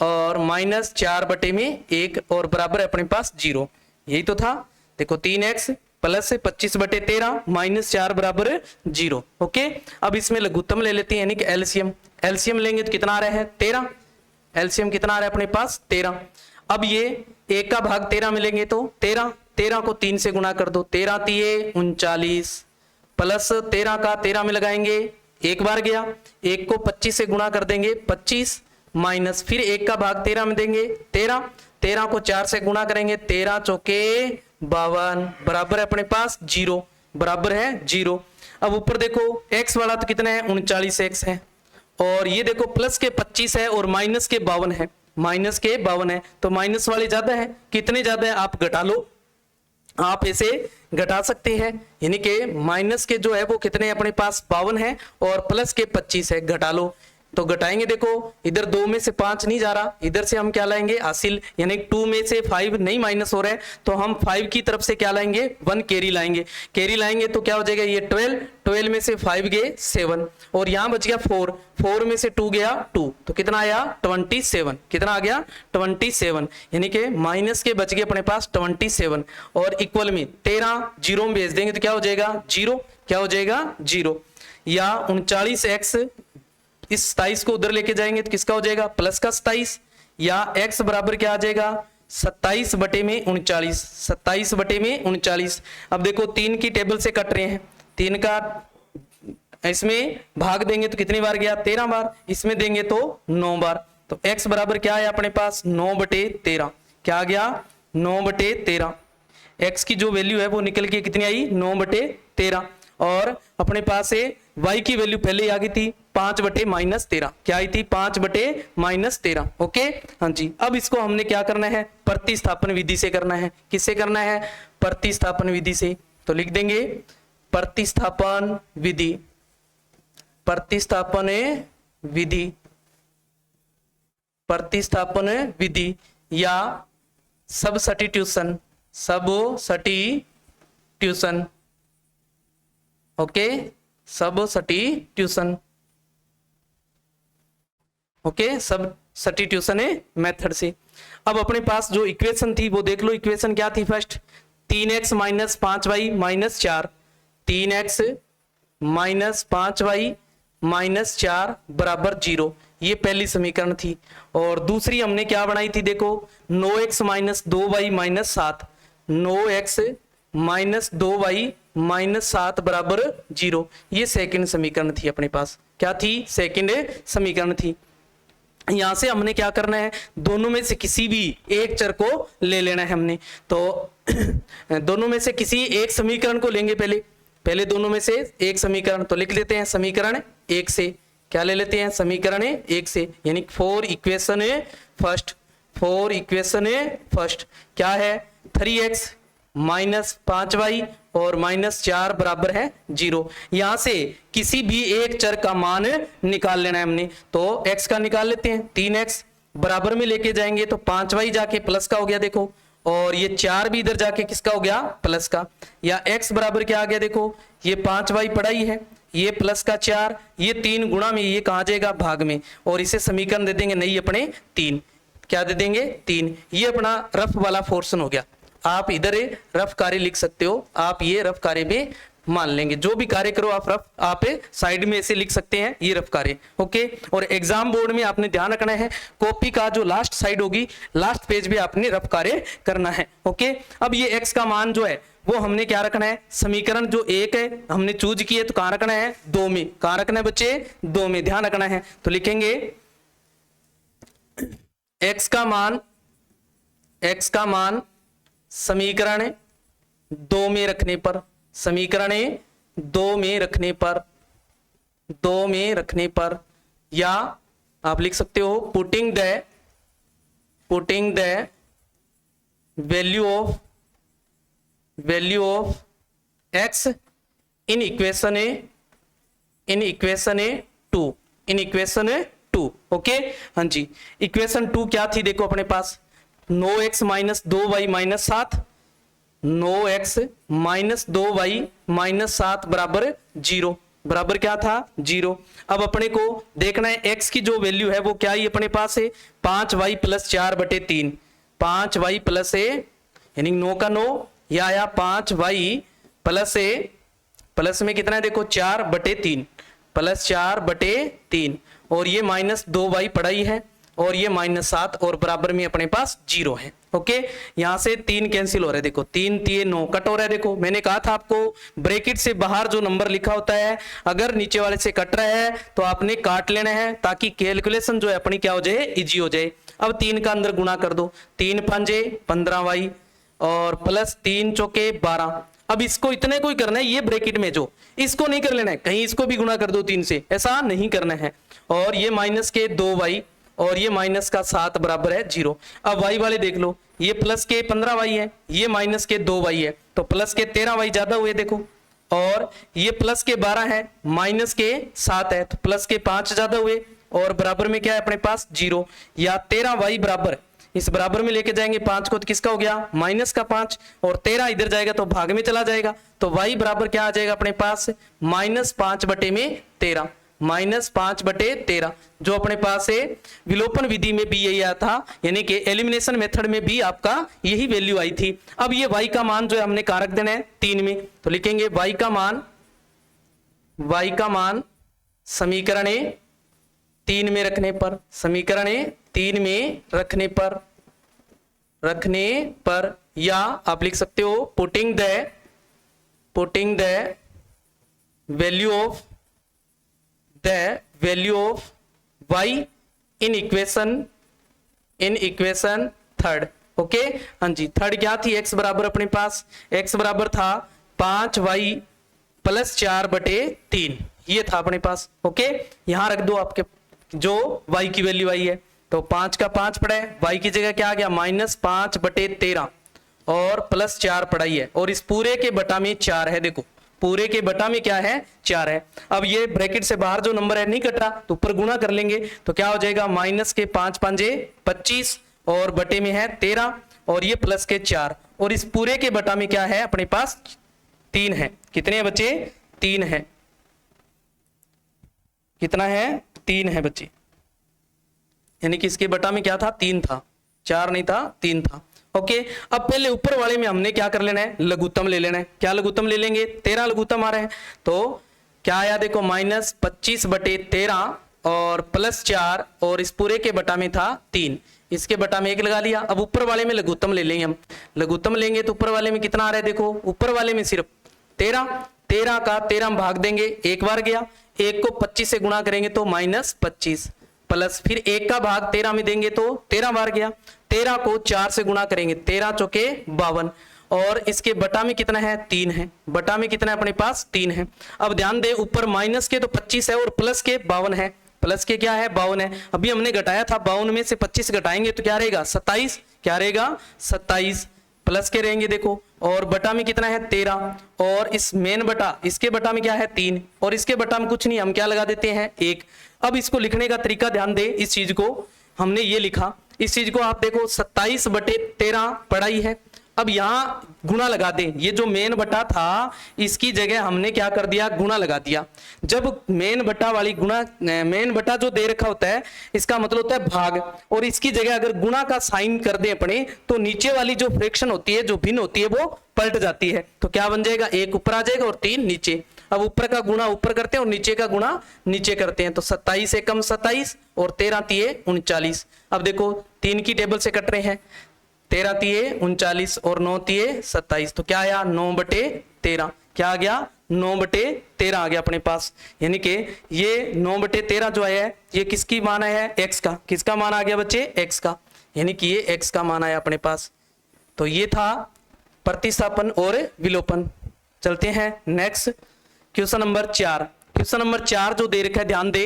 और -4 बटे में 1 और बराबर है अपने पास 0। यही तो था, देखो 3x प्लस 25 बटे 13 -4 बराबर 0। ओके, अब इसमें लघुत्तम ले लेते हैं, यानी कि एलसीएम। एलसीएम लेंगे तो कितना आ रहा है, 13। एलसीएम कितना आ रहा है अपने पास, 13। अब ये 1 का भाग 13 में लेंगे तो 13 को 3 से गुणा कर दो, 13 तिये 39 प्लस 13 का 13 में लगाएंगे, एक बार गया, 1 को 25 से गुणा कर देंगे 25 माइनस, फिर 1 का भाग 13 में देंगे 13 को 4 से गुणा करेंगे, 13 चौके 52 बराबर है अपने पास 0, बराबर है 0। अब ऊपर देखो x वाला तो कितना है, 39x है, और ये देखो प्लस के 25 है और माइनस के 52 है, माइनस के 52 है, तो माइनस वाले ज्यादा है। कितने ज्यादा है आप घटा लो, आप ऐसे घटा सकते हैं, यानी कि माइनस के जो है वो कितने अपने पास 52 है और प्लस के 25 है, घटा लो। तो घटाएंगे, देखो इधर 2 में से 5 नहीं जा रहा, इधर से हम क्या लाएंगे, हासिल, यानी 2 में से 5 नहीं माइनस हो रहा है, तो हम 5 की तरफ से क्या लाएंगे, 1 कैरी लाएंगे। कैरी लाएंगे तो क्या हो जाएगा, ये 12 में से 5 गए 7 और यहाँ बच गया 4 में से 2 गया 2, तो कितना आया 27। कितना आ गया 27, यानी कि माइनस के बच गए अपने पास 27 और इक्वल में 13 जीरो में भेज देंगे तो क्या हो जाएगा 0, क्या हो जाएगा 0। या 39x, इस 27 को उधर लेके जाएंगे तो किसका हो जाएगा, प्लस का 27, या x बराबर क्या आ जाएगा 27 बटे में 39, 27 बटे में 39। अब देखो 3 की टेबल से कट रहे हैं, 3 का इसमें भाग देंगे तो कितनी बार गया 13 बार, इसमें देंगे तो 9 बार। तो x बराबर क्या है अपने पास 9 बटे 13, क्या आ गया 9 बटे 13। x की जो वैल्यू है वो निकल के कितनी आई 9 बटे 13 और अपने पास से y की वैल्यू पहले ही आ गई थी 5 बटे -13, क्या आई थी 5 बटे -13। ओके, हाँ जी। अब इसको हमने क्या करना है, प्रतिस्थापन विधि से करना है। किससे करना है, प्रतिस्थापन विधि से। तो लिख देंगे प्रतिस्थापन विधि, प्रतिस्थापन विधि, प्रतिस्थापन विधि या substitution, substitution. Okay, substitution, okay, substitution method से। अब अपने पास जो इक्वेशन थी वो देख लो, इक्वेशन क्या थी first, 3x - 5y - 4, 3x - 5y - 4 बराबर 0, ये पहली समीकरण थी। और दूसरी हमने क्या बनाई थी, देखो 9x - 2y - 7, 9x - 2y - 7 बराबर 0, ये सेकंड समीकरण थी अपने पास। क्या थी, सेकंड समीकरण थी। यहां से हमने क्या करना है, दोनों में से किसी भी एक चर को ले लेना है हमने। तो दोनों में से किसी एक समीकरण को लेंगे, पहले दोनों में से एक समीकरण। तो लिख लेते हैं समीकरण 1 से, क्या ले लेते हैं समीकरण 1 से, यानी 4 इक्वेशन फर्स्ट, 4 इक्वेशन फर्स्ट क्या है, 3x माइनस 5y और माइनस 4 बराबर है 0। यहां से किसी भी एक चर का मान निकाल लेना है हमने, तो x का निकाल लेते हैं। 3x बराबर में लेके जाएंगे तो 5y जाके प्लस का हो गया देखो, और ये 4 भी इधर जाके किसका हो गया, प्लस का। या x बराबर क्या आ गया देखो, ये 5y पड़ा ही है, ये प्लस का 4, ये 3 गुणा में, ये कहां जाएगा, भाग में, और इसे समीकरण दे देंगे नहीं अपने 3। क्या दे देंगे, 3। ये अपना रफ वाला पोर्शन हो गया। आप इधर रफ कार्य लिख सकते हो, आप ये रफ कार्य में मान लेंगे, जो भी कार्य करो आप रफ, आप साइड में ऐसे लिख सकते हैं, ये रफ कार्य। ओके, और एग्जाम बोर्ड में आपने ध्यान रखना है, कॉपी का जो लास्ट साइड होगी, लास्ट पेज पे आपने रफ कार्य करना है। ओके, अब ये x का मान जो है वो हमने क्या रखना है, समीकरण जो 1 है हमने चूज किए तो कहां रखना है, 2 में। कहां रखना है बच्चे, 2 में, ध्यान रखना है। तो लिखेंगे x का मान समीकरण 2 में रखने पर, समीकरण 2 में रखने पर, 2 में रखने पर, या आप लिख सकते हो putting the value of x in equation 2। Okay, हाँ जी, इक्वेशन 2 क्या थी देखो अपने पास, 9x minus 2y minus 7, 9x minus 2y minus 7 बराबर 0, बराबर क्या था, 0। अब अपने को देखना है x की जो वैल्यू है वो क्या ही अपने पास है, 5y प्लस 4/3, 5y प्लस ए यानी 9 का 9, या आया 5y प्लस ए, प्लस में कितना है देखो 4/3, प्लस 4/3, और ये माइनस 2y पड़ा ही है, और ये माइनस 7, और बराबर में अपने पास 0 है। ओके, यहां से 3 कैंसिल हो रहा है देखो, 3 3 9 कट हो रहा है देखो। मैंने कहा था आपको ब्रैकेट से बाहर जो नंबर लिखा होता है अगर नीचे वाले से कट रहा है तो आपने काट लेना है, ताकि कैलकुलेशन जो है अपनी क्या हो जाए, इजी हो जाए। अब 3 का अंदर गुणा कर दो, 3 5 15y और प्लस 3 चौके 12। अब इसको इतने को ही करना है, ये ब्रैकेट में जो, इसको नहीं कर लेना है, कहीं इसको भी गुणा कर दो 3 से, ऐसा नहीं करना है। और ये माइनस के 2y और ये माइनस का 7 बराबर है 0। अब y वाले देख लो, ये प्लस के 15y है, ये माइनस के 2y है, तो प्लस के 13y ज्यादा हुए देखो, और ये प्लस के 12 है, माइनस के 7 है, तो प्लस के 5 ज्यादा हुए, और बराबर में क्या है अपने पास 0। या 13y बराबर, इस बराबर में लेके जाएंगे 5 को तो किसका हो गया, माइनस का 5, और 13 इधर जाएगा तो भाग में चला जाएगा, तो y बराबर क्या आ जाएगा अपने पास, -5/13, -5/13, जो अपने पास है। विलोपन विधि में भी यही आया था, यानी कि एलिमिनेशन मेथड में भी आपका यही वैल्यू आई थी। अब ये y का मान जो है हमने कहां रख देना है, 3 में, तो लिखेंगे y का मान समीकरण 3 में रखने पर, समीकरण 3 में रखने पर, या आप लिख सकते हो putting the value of y in equation 3। Okay, हाँ जी, 3 क्या थी, x बराबर अपने पास, x बराबर था 5y प्लस 4/3, ये था अपने पास। ओके, यहां रख दो आपके जो y की वैल्यू आई है, तो 5 का 5 पड़ा है, y की जगह क्या आ गया, -5/13, और प्लस 4 पड़ा ही है, और इस पूरे के बटा में 4 है देखो, पूरे के बटा में क्या है, 4 है। अब ये ब्रैकेट से बाहर जो नंबर है नहीं कट रहा, तो ऊपर गुणा कर लेंगे, तो क्या हो जाएगा, माइनस के 5 5 25, और बटे में है 13, और ये प्लस के 4, और इस पूरे के बटा में क्या है अपने पास, 3 है। कितने बच्चे, 3 है, कितना है, 3 है बच्चे, यानी कि इसके बटा में क्या था, 3 था, 4 नहीं था, 3 था। ओके, अब पहले ऊपर वाले में हमने क्या कर लेना है, लघुत्तम ले लेना है। क्या लघुत्तम ले लेंगे, 13 लघुत्तम आ रहे हैं, तो क्या आया देखो, -25/13 और प्लस 4, और इस पूरे के बटा में था 3, इसके बटा में 1 लगा लिया। अब ऊपर वाले में लघुत्तम ले लेंगे हम, लघुत्तम लेंगे तो ऊपर वाले में कितना आ रहा है देखो, ऊपर वाले में सिर्फ 13 का 13 हम भाग देंगे, 1 बार गया, 1 को 25 से गुणा करेंगे तो -25, प्लस फिर 1 का भाग 13 में देंगे तो 13 बार गया, 13 को 4 से गुणा करेंगे, 13 चौके 52, और इसके बटा में कितना है, 3 है, बटा में कितना है अपने पास, 3 है। अब ध्यान दे, ऊपर माइनस के तो 25 है और प्लस के 52 है, प्लस के क्या है, 52 है। अभी हमने घटाया था, 52 में से 25 घटाएंगे तो क्या रहेगा, 27, क्या रहेगा 27, प्लस के रहेंगे देखो, और बटा में कितना है 13, और इस मेन बटा इसके बटा में क्या है 3, और इसके बटा में कुछ नहीं, हम क्या लगा देते हैं 1। अब इसको लिखने का तरीका ध्यान दे, इस चीज को हमने ये लिखा, इस चीज को आप देखो 27/13 पढ़ा ही है। अब यहां गुणा लगा दें, ये जो मेन बटा था इसकी जगह हमने क्या कर दिया, गुणा लगा दिया। जब मेन बटा वाली गुणा, मेन बटा जो दे रखा होता है इसका मतलब होता है भाग, और इसकी जगह अगर गुणा का साइन कर दें अपने, तो नीचे वाली जो फ्रैक्शन होती है, जो भिन्न होती है, वो पलट जाती है। तो क्या बन जाएगा, 1 ऊपर आ जाएगा और 3 नीचे। अब ऊपर का गुणा ऊपर करते हैं और नीचे का गुणा नीचे करते हैं, तो 27 से कम 27 और 13 तिये 39। अब देखो 3 की टेबल से कट रहे हैं, 13 तिये 39 और 9 तिये 27, तो क्या आया 9/13। क्या आ गया 9/13 आ गया अपने पास। यानी कि ये 9/13 जो है ये किसकी मान है, x का। किसका मान आ गया बच्चे, x का, यानी कि ये x का मान आया अपने पास। तो ये था प्रतिस्थापन और विलोपन। चलते हैं next question number 4। Question number 4 जो दे रखा है ध्यान दे,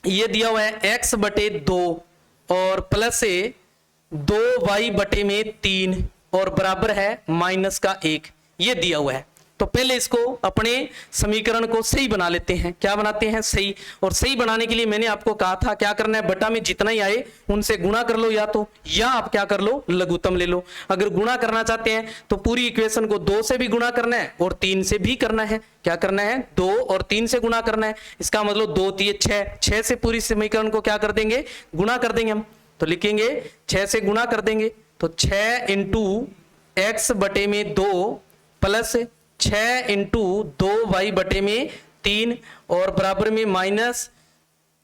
ये दिया हुआ है x/2 और प्लस से 2y/3 और बराबर है -1, ये दिया हुआ है। तो पहले इसको अपने समीकरण को सही बना लेते हैं। क्या बनाते हैं, सही। और सही बनाने के लिए मैंने आपको कहा था क्या करना है, बटा में जितना ही आए उनसे गुणा कर लो, या आप क्या कर लो, लघुत्तम ले लो। अगर गुणा करना चाहते हैं तो पूरी इक्वेशन को 2 से भी गुणा करना है और 3 से भी करना है। क्या करना है, 2 और 3 से गुणा करना है। इसका मतलब 2 तिये 6, 6 से पूरी समीकरण को क्या कर देंगे, गुणा कर देंगे हम। तो लिखेंगे 6 से गुणा कर देंगे, तो 6 × x/2 प्लस 6 × 2y/3 और बराबर में -1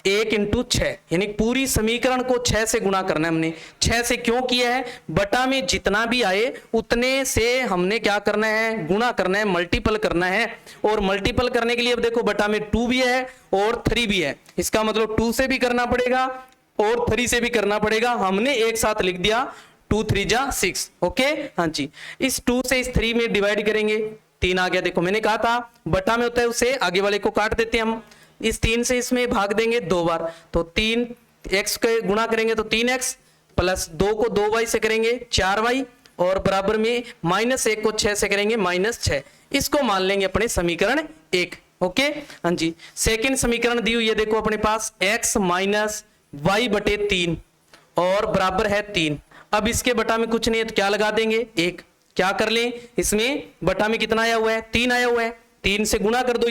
× 6, यानी पूरी समीकरण को 6 से गुणा करना है हमने। 6 से क्यों किया है, बटा में जितना भी आए उतने से हमने क्या करना है, गुणा करना है, मल्टीपल करना है। और मल्टीपल करने के लिए अब देखो बटा में 2 भी है और 3 भी है, इसका मतलब 2 से भी करना पड़ेगा और 3 से भी करना पड़ेगा। हमने एक साथ लिख दिया 2 3 जा 6। ओके, हाँ जी। इस 2 से इस 3 में डिवाइड करेंगे, 3 आ गया। देखो मैंने कहा था बटा में होता है उसे आगे वाले को काट देते हैं हम। इस 3 से इसमें भाग देंगे 2 बार, तो 3x के गुणा करेंगे तो 3x प्लस 2 को 2y से करेंगे 4y और बराबर में -1 को 6 से करेंगे -6। इसको मान लेंगे अपने समीकरण 1। ओके, हाँ जी। सेकंड समीकरण दी हुई है देखो अपने पास, x - y/3 और बराबर है 3। अब इसके बटा में कुछ नहीं है तो क्या लगा देंगे 1। क्या कर लें, इसमें बटा में कितना आया हुआ है, 3 आया हुआ है, 3 से गुणा कर दो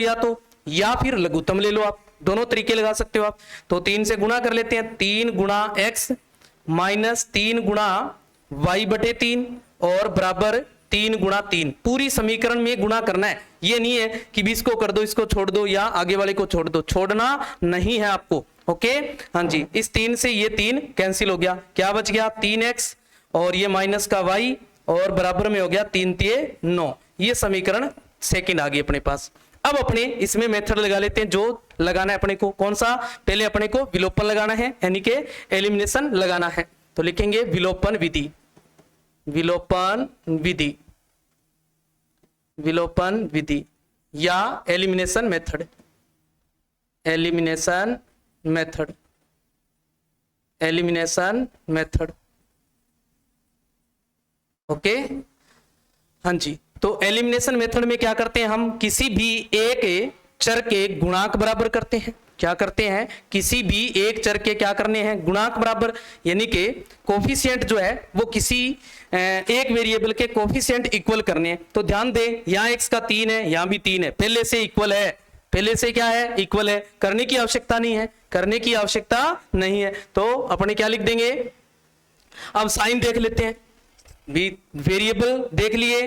या फिर लघुत्तम ले लो आप, दोनों तरीके लगा सकते हो आप। तो 3 से गुणा कर लेते हैं, 3 × x - 3 × y/3 और बराबर 3 × 3। पूरी समीकरण में गुणा करना है, ये नहीं है कि 20 को कर दो इसको छोड़ दो या आगे वाले को छोड़ दो, छोड़ना नहीं है आपको। ओके, हाँ जी। इस 3 से ये 3 कैंसिल हो गया, क्या बच गया 3x और ये माइनस का y और बराबर में हो गया 3 तिये 9। ये समीकरण सेकंड आ गई अपने पास। अब अपने इसमें मेथड लगा लेते हैं, जो लगाना है अपने को। कौन सा, पहले अपने को विलोपन लगाना है, यानी कि एलिमिनेशन लगाना है। तो लिखेंगे विलोपन विधि, विलोपन विधि, विलोपन विधि या elimination method, elimination method, elimination method. Okay, हाँ जी। तो एलिमिनेशन मेथड में क्या करते हैं हम, किसी भी एक चर के गुणांक बराबर करते हैं। क्या करते हैं, किसी भी एक चर के क्या करने हैं, गुणांक बराबर, यानी कि कोफिशिएंट जो है वो किसी एक वेरिएबल के कोफिशिएंट इक्वल करने हैं। तो ध्यान दें, यहाँ x का 3 है, यहाँ भी 3 है, पहले से इक्वल है, पहले से क्या है, इक्वल है, करने की आवश्यकता नहीं है, करने की आवश्यकता नहीं है। तो अपने क्या लिख देंगे, अब साइन देख लेते हैं, भी वेरिएबल देख लिए,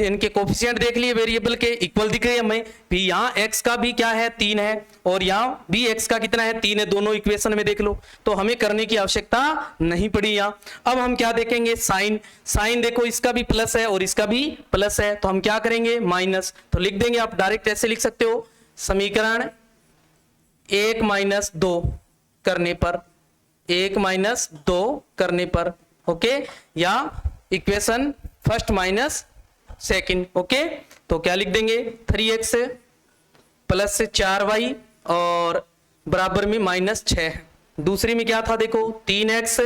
इनके कोफिशिएंट देख लिए, वेरिएबल के इक्वल दिख रहे हैं हमें भी। यहाँ x का भी क्या है 3 है और यहाँ भी x का कितना है 3 है, दोनों इक्वेशन में देख लो। तो हमें करने की आवश्यकता नहीं पड़ी यहाँ। अब हम क्या देखेंगे, साइन। साइन देखो, इसका भी प्लस है और इसका भी प्लस है, तो हम क्या करेंगे माइनस। तो लिख देंगे, आप डायरेक्ट ऐसे लिख सकते हो, समीकरण 1 - 2 करने पर, 1 - 2 करने पर। ओके, या equation first minus second. Okay, तो क्या लिख देंगे 3x प्लस 4y और बराबर में -6। दूसरी में क्या था देखो, 3x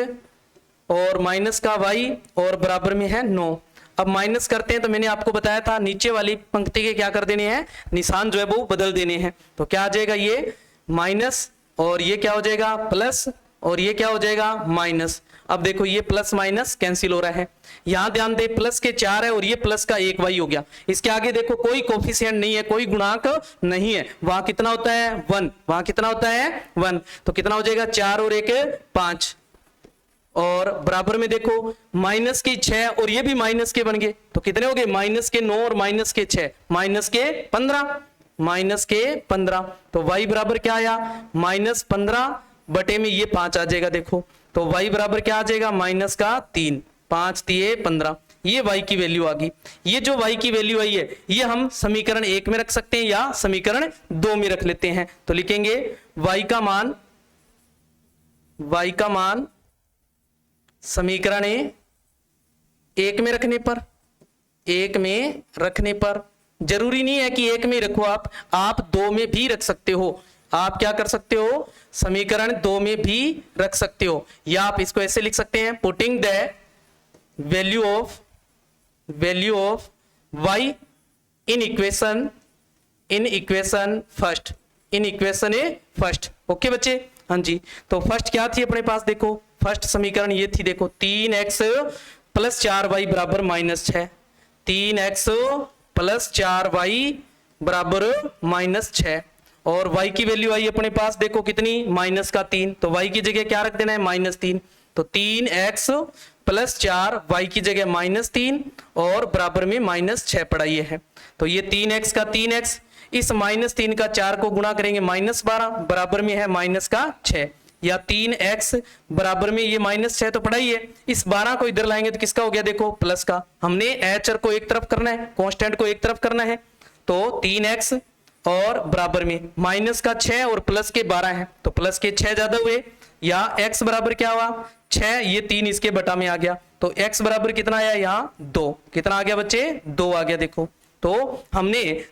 और माइनस का y और बराबर में है 9। अब माइनस करते हैं तो मैंने आपको बताया था नीचे वाली पंक्ति के क्या कर देने हैं, निशान जो है वो बदल देने हैं। तो क्या आ जाएगा, ये माइनस और ये क्या हो जाएगा प्लस और ये क्या हो जाएगा माइनस। अब देखो ये प्लस माइनस कैंसिल हो रहा है। यहां ध्यान दे प्लस के 4 है और ये प्लस का 1 वाई हो गया। इसके आगे देखो कोई कोफिशिएंट नहीं है, कोई गुणांक नहीं है। वहां कितना होता है 1, वहां कितना होता है 1। तो कितना हो जाएगा 4 और 1 5 और बराबर में देखो माइनस के 6 और ये भी माइनस के बन गए। तो कितने हो गए माइनस के 9 और माइनस के 6 माइनस के 15 माइनस के 15। तो y बराबर क्या आया -15 बटे में ये 5 आ जाएगा। देखो तो y बराबर क्या आ जाएगा माइनस का 3 5 3 15। ये y की वैल्यू आ गई। ये जो y की वैल्यू आई है ये हम समीकरण 1 में रख सकते हैं या समीकरण 2 में रख लेते हैं। तो लिखेंगे y का मान समीकरण 1 में रखने पर, 1 में रखने पर जरूरी नहीं है कि 1 में रखो आप 2 में भी रख सकते हो। आप क्या कर सकते हो समीकरण 2 में भी रख सकते हो, या आप इसको ऐसे लिख सकते हैं putting the value of y in equation first. Okay बच्चे, हाँ जी। तो फर्स्ट क्या थी अपने पास, देखो फर्स्ट समीकरण ये थी, देखो 3x + 4y बराबर -6, 3x + 4y बराबर -6 और y की वैल्यू आई अपने पास देखो कितनी -3। तो y की जगह क्या रख देना है -3। तो 3x + 4y की जगह -3 और बराबर में -6 पड़ा ये है। तो ये 3x का 3x, इस -3 का 4 को गुणा करेंगे -12 बराबर में है -6, या 3x बराबर में ये -6 तो पड़ा ही है। इस 12 को इधर लाएंगे तो किसका हो गया देखो प्लस का। हमने एचर को एक तरफ करना है, कांस्टेंट को एक तरफ करना है। तो 3x और बराबर में -6 और प्लस के 12 है तो प्लस के 6 ज्यादा हुए, या x बराबर क्या हुआ 6, ये 3 इसके बटा में आ गया। तो x बराबर कितना आया यहाँ 2, कितना आ गया बच्चे 2 आ गया। देखो तो हमने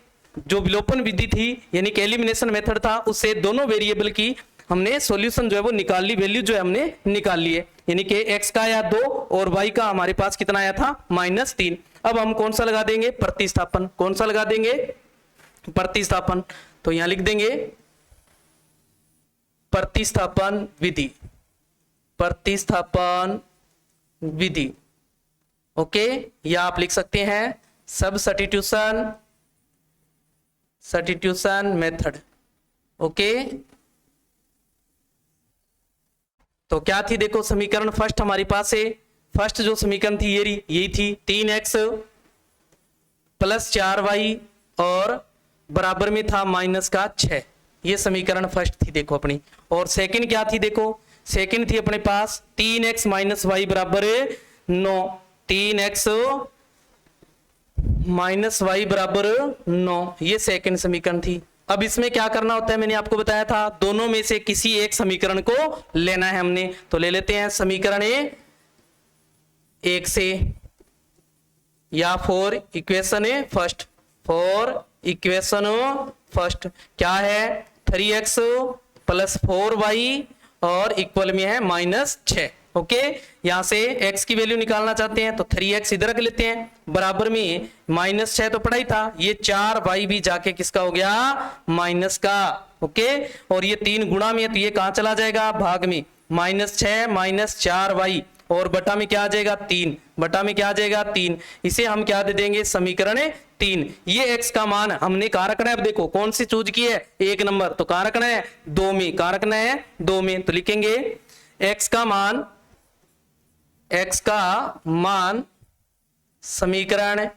जो विलोपन विधि थी यानी कि एलिमिनेशन मेथड था उससे दोनों वेरिएबल की हमने सॉल्यूशन जो है वो निकाल ली, वैल्यू जो है हमने निकाल ली है। यानी कि x का आया 2 और y का हमारे पास कितना आया था -3। अब हम कौन सा लगा देंगे प्रतिस्थापन, कौन सा लगा देंगे प्रतिस्थापन। तो यहां लिख देंगे प्रतिस्थापन विधि। ओके, या आप लिख सकते हैं सब्स्टिट्यूशन मेथड। ओके, तो क्या थी देखो समीकरण फर्स्ट हमारे पास है, फर्स्ट जो समीकरण थी यही थी 3x + 4y और बराबर में था -6। ये समीकरण फर्स्ट थी देखो अपनी। और सेकंड क्या थी देखो, सेकंड थी अपने पास 3x - y बराबर 9, 3x - y बराबर 9, ये सेकंड समीकरण थी। अब इसमें क्या करना होता है मैंने आपको बताया था, दोनों में से किसी एक समीकरण को लेना है हमने। तो ले लेते हैं समीकरण 1 से, या फॉर इक्वेशन फर्स्ट क्या है 3x + 4y और इक्वल में है -6। ओके, यहां से x की वैल्यू निकालना चाहते हैं तो 3x इधर रख लेते हैं, बराबर में -6 तो पड़ा ही था, ये 4y भी जाके किसका हो गया माइनस का। ओके, और ये 3 गुणा में है तो ये कहां चला जाएगा भाग में, -6 - 4y और बटा में क्या आ जाएगा 3, बटा में क्या आ जाएगा 3। इसे हम क्या दे देंगे समीकरण 3। ये x का मान हमने कहां रखना है, अब देखो कौन सी चूज की है 1 नंबर, तो कहां रखना है 2 में, कहां रखना है 2 में। तो लिखेंगे x का मान समीकरण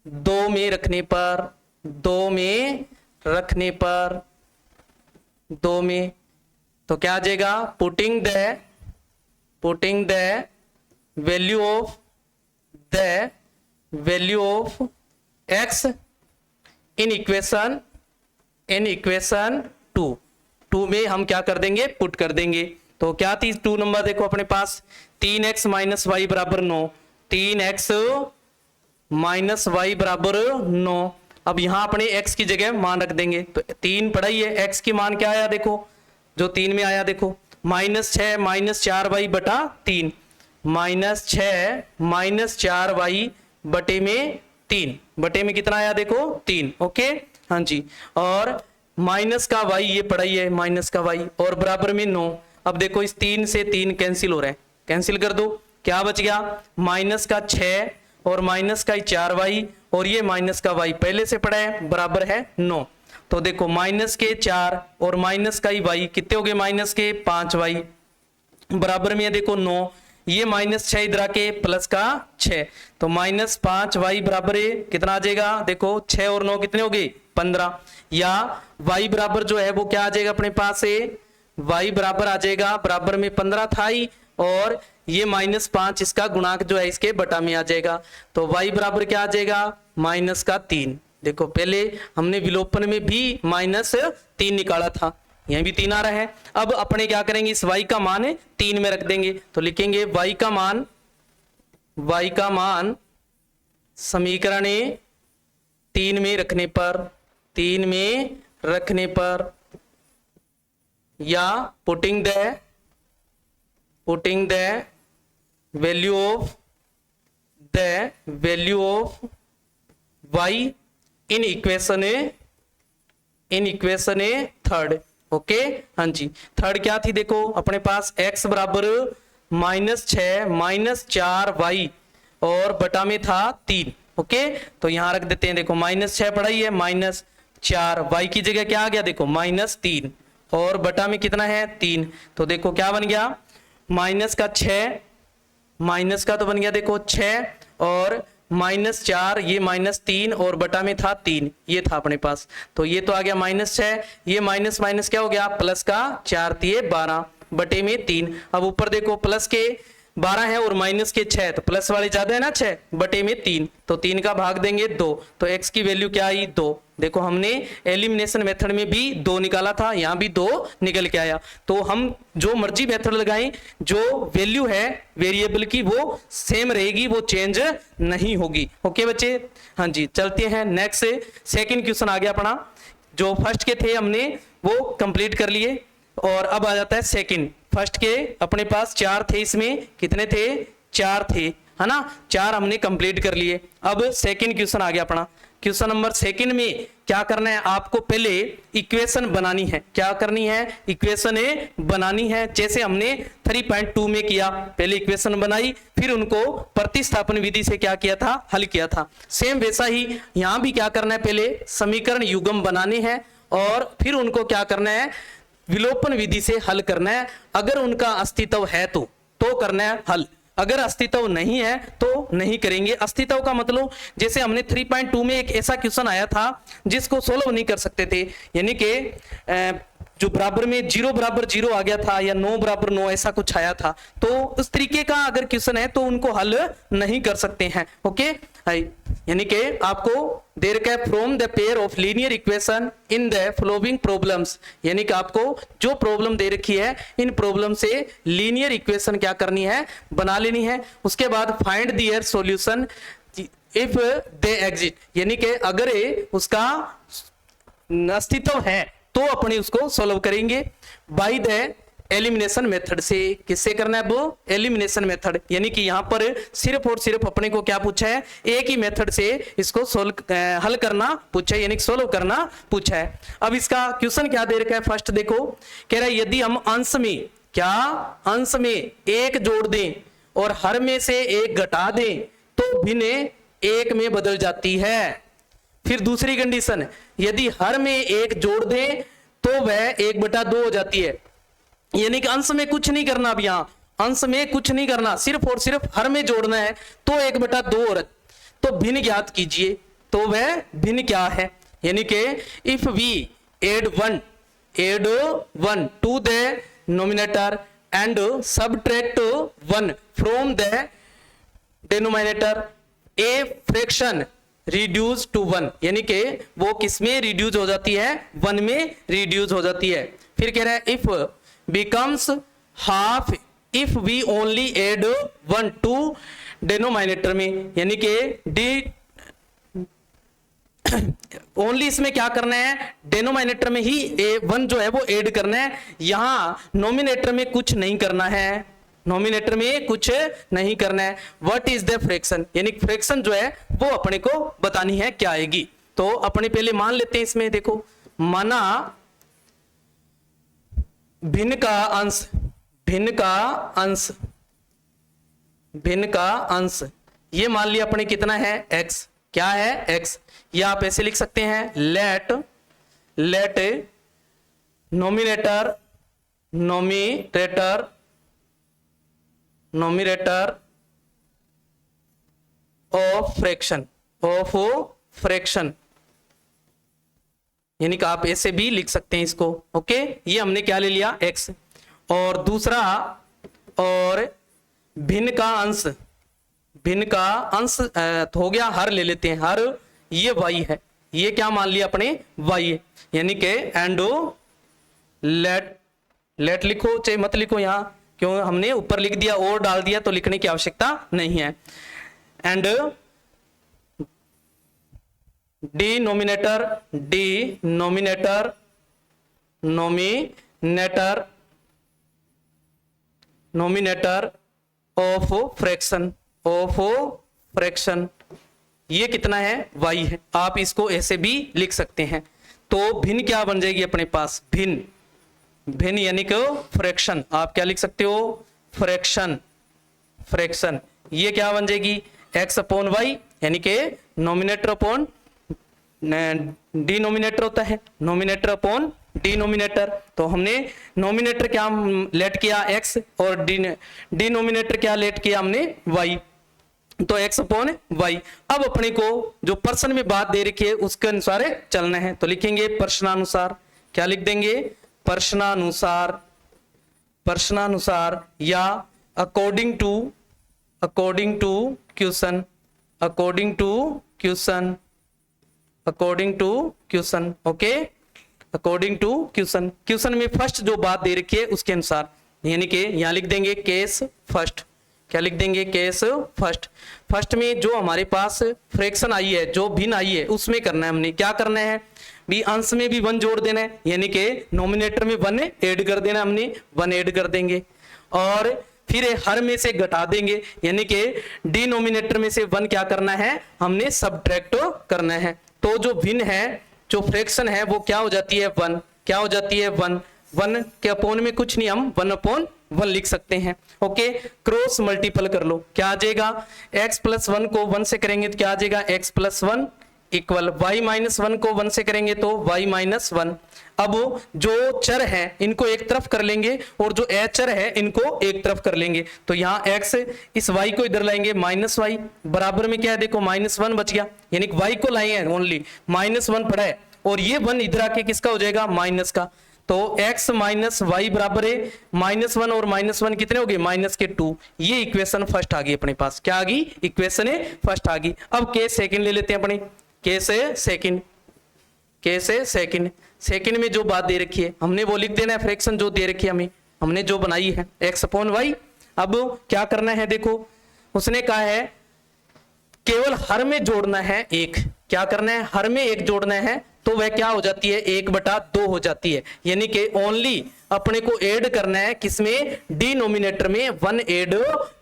2 में रखने पर, 2 में तो क्या आ जाएगा putting the value of x in equation 2 में हम क्या कर देंगे पुट कर देंगे। तो क्या थी 2 नंबर देखो अपने पास 3x - y बराबर 9, 3x - y बराबर 9। अब यहां अपने x की जगह मान रख देंगे तो 3 पड़ा ही है, x की मान क्या आया देखो जो 3 में आया देखो -6 - 4y बटा 3, -6 - 4y बटे में 3, बटे में कितना आया देखो 3। ओके हाँ जी, और माइनस का y ये पढ़ा ही है, माइनस का y, और बराबर में 9। अब देखो इस 3 से 3 कैंसिल हो रहा है, कैंसिल कर दो, क्या बच गया माइनस का 6 और माइनस का 4y और ये माइनस का y पहले से पढ़ा है, बराबर है 9। तो देखो माइनस के 4 और माइनस का y कितने हो गए, माइनस के 5y, बराबर में देखो 9, ये माइनस 6 इधर आके प्लस का 6, तो माइनस 5y बराबर है कितना आ जाएगा देखो 6 और 9 कितने हो गए 15, या y बराबर जो है वो क्या आ जाएगा अपने पास से, y बराबर आ जाएगा, बराबर में 15 था ही, और ये -5 इसका गुणांक जो है इसके बटा में आ जाएगा, तो y बराबर क्या आ जाएगा -3। देखो पहले हमने विलोपन में भी -3 निकाला था, यहां भी 3 आ रहा है। अब अपने क्या करेंगे, इस y का मान 3 में रख देंगे, तो लिखेंगे y का मान समीकरण 3 में रखने पर, या putting the value of y in equation third. Okay हाँ जी, थर्ड क्या थी देखो अपने पास x बराबर -6 -4y और बटा में था 3। ओके तो यहां रख देते हैं, देखो -6 पढ़ा ही है, -4y की जगह क्या आ गया देखो -3 और बटा में कितना है 3, तो देखो क्या बन गया माइनस का 6, माइनस का तो बन गया देखो 6 और -4, ये -3 और बटा में था 3, ये था अपने पास, तो ये तो आ गया -6, ये माइनस माइनस क्या हो गया प्लस का 4 दिए 12 बटे में 3। अब ऊपर देखो प्लस के 12 है और माइनस के 6, तो प्लस वाले ज्यादा है ना 6 बटे में 3, तो 3 का भाग देंगे 2, तो x की वैल्यू क्या आई 2। देखो हमने एलिमिनेशन मेथड में भी 2 निकाला था, यहां भी 2 निकल के आया, तो हम जो मर्जी मेथड लगाएं, जो वैल्यू है वेरिएबल की वो सेम रहेगी, वो चेंज नहीं होगी। ओके बच्चे हाँ जी, चलते हैं नेक्स्ट, सेकंड क्वेश्चन आ गया अपना, जो फर्स्ट के थे हमने वो कंप्लीट कर लिए, और अब आ जाता है सेकंड। फर्स्ट के अपने पास 4 थे, इसमें कितने थे 4 थे, है ना, 4 हमने कंप्लीट कर लिए। अब सेकंड क्वेश्चन आ गया अपना, क्वेश्चन नंबर सेकंड में क्या करना है आपको, पहले इक्वेशन बनानी है, क्या करनी है इक्वेशन बनानी है, जैसे हमने 3.2 में किया, पहले इक्वेशन बनाई फिर उनको प्रतिस्थापन विधि से क्या किया था, हल किया था, सेम वैसा ही यहां भी क्या करना है, पहले समीकरण युग्म बनाने हैं और फिर उनको क्या करना है विलोपन विधि से हल करना है। अगर उनका अस्तित्व है तो करना है हल, अगर अस्तित्व नहीं है तो नहीं करेंगे। अस्तित्व का मतलब जैसे हमने 3.2 में एक ऐसा क्वेश्चन आया था जिसको सोल्व नहीं कर सकते थे, यानी कि जो बराबर में 0 बराबर 0 आ गया था या 9 बराबर 9 ऐसा कुछ आया था, तो उस तरीके का अगर क्वेश्चन है तो उनको हल नहीं कर सकते हैं। ओके यानी कि आपको दे रखा है from the pair of linear equation in the following problems, यानी कि आपको जो प्रॉब्लम दे रखी है इन प्रॉब्लम से लीनियर इक्वेशन क्या करनी है, बना लेनी है। उसके बाद find their solution if they exist, यानी कि अगर उसका अस्तित्व है तो अपने उसको सॉल्व करेंगे बाय द एलिमिनेशन मेथड से। किससे करना है वो, एलिमिनेशन मेथड, यानी कि यहां पर सिर्फ और सिर्फ अपने को क्या पूछा है, एक ही मेथड से इसको हल करना पूछा है, यानी सोल्व करना पूछा है। अब इसका क्वेश्चन क्या दे रखा है, फर्स्ट देखो कह रहा है यदि हम अंश में एक जोड़ दें और हर में से एक घटा दें तो भिन्न एक में बदल जाती है। फिर दूसरी कंडीशन, यदि हर में एक जोड़ दें तो वह 1/2 हो जाती है, यानी कि अंश में कुछ नहीं करना, अब यहां अंश में कुछ नहीं करना, सिर्फ और सिर्फ हर में जोड़ना है, तो 1/2 और तो भिन्न ज्ञात कीजिए, तो वह भिन्न क्या है, यानी कि if we add one to the numerator and subtract 1 from the denominator, a fraction reduce to 1, यानी कि वो किस में रिड्यूस हो जाती है, 1 में रिड्यूस हो जाती है। फिर कह रहा है if becomes half if we only add 1 to denominator में, यानी कि ओनली इसमें क्या करना है, डिनोमिनेटर में ही 1 जो है वो ऐड करना है, यहां नोमिनेटर में कुछ नहीं करना है, नॉमिनेटर में कुछ नहीं करना है। व्हाट इज द फ्रैक्शन, यानी फ्रैक्शन जो है वो अपने को बतानी है क्या आएगी। तो अपने पहले मान लेते हैं इसमें, देखो माना भिन्न का अंश, भिन्न का अंश, भिन्न का अंश, ये मान लिया अपने कितना है x, क्या है x। ये आप ऐसे लिख सकते हैं let, let numerator, numerator, numerator of fraction, of fraction, यानी कि आप ऐसे भी लिख सकते हैं इसको। ओके, ये हमने क्या ले लिया x। और दूसरा, और भिन्न का अंश, भिन्न का अंश तो हो गया, हर ले लेते हैं, हर ये y है, ये क्या मान लिया अपने y है, यानी कि एंड लेट, लेट लिखो चाहे मत लिखो यहाँ, क्यों हमने ऊपर लिख दिया और डाल दिया तो लिखने की आवश्यकता नहीं है। And denominator, denominator, nominator, numerator of fraction, of fraction, ये कितना है y है, आप इसको ऐसे भी लिख सकते हैं। तो भिन्न क्या बन जाएगी अपने पास, भिन्न, भिन्न यानी कि फ्रैक्शन, आप क्या लिख सकते हो फ्रैक्शन, फ्रैक्शन, ये क्या बन जाएगी x अपॉन y, यानी कि नोमिनेटर अपॉन डिनोमिनेटर होता है, नोमिनेटर अपॉन डिनोमिनेटर। तो हमने नोमिनेटर क्या लेट किया x और डिनोमिनेटर क्या लेट किया हमने y, तो x अपॉन y। अब अपने को जो प्रश्न में बात दे रखी है उसके अनुसार चलना है, तो लिखेंगे प्रश्नानुसार, क्या लिख देंगे प्रश्नानुसार, प्रश्नानुसार या according to, according to question, according to question, according to question. Okay, according to question, question में फर्स्ट जो बात दे रखी है उसके अनुसार, यानी कि यहां लिख देंगे केस फर्स्ट, क्या लिख देंगे केस फर्स्ट। फर्स्ट में जो हमारे पास फ्रैक्शन आई है, जो भिन्न आई है उसमें करना है हमने, क्या करना है भी अंश में भी 1 जोड़ देना है, यानी कि नोमिनेटर में 1 ऐड कर देना, हमने 1 ऐड कर देंगे और फिर हर में से घटा देंगे, यानी कि डिनोमिनेटर में से 1 क्या करना है हमने सब्ट्रैक्ट करना है। तो जो भिन्न है, जो फ्रैक्शन है वो क्या हो जाती है 1, क्या हो जाती है 1, 1 के अपॉन में कुछ नहीं, हम 1 अपॉन 1 लिख सकते हैं। ओके, क्रॉस मल्टीपल कर लो, क्या आ जाएगा x प्लस 1 को 1 से करेंगे तो क्या आ जाएगा x plus 1 equal y minus 1 को 1 से करेंगे तो y माइनस 1। अब जो चर है इनको एक तरफ कर लेंगे और जो चर है इनको एक तरफ कर लेंगे, तो यहाँ x इस y को इधर लाएंगे माइनस y, बराबर में क्या है देखो -1 बच गया, यानी y को लाए हैं ओनली -1 पड़ा है और ये 1 इधर आके किसका हो जाएगा माइनस का। तो x माइनस वाई बराबर है -1 और -1 कितने हो गए -2। ये इक्वेशन फर्स्ट आ गई अपने पास, क्या आ गई इक्वेशन फर्स्ट आ गई। अब केस सेकंड ले लेते हैं अपने, case second, case second, second में जो बात दे रखी है हमने वो लिख देना है, फ्रैक्शन जो दे रखी है हमें, हमने जो बनाई है x अपॉन वाई। अब क्या करना है देखो, उसने कहा है केवल हर में जोड़ना है 1, क्या करना है हर में 1 जोड़ना है, तो वह क्या हो जाती है 1/2 हो जाती है, यानी कि ओनली अपने को ऐड करना है किसमें डिनोमिनेटर में 1 ऐड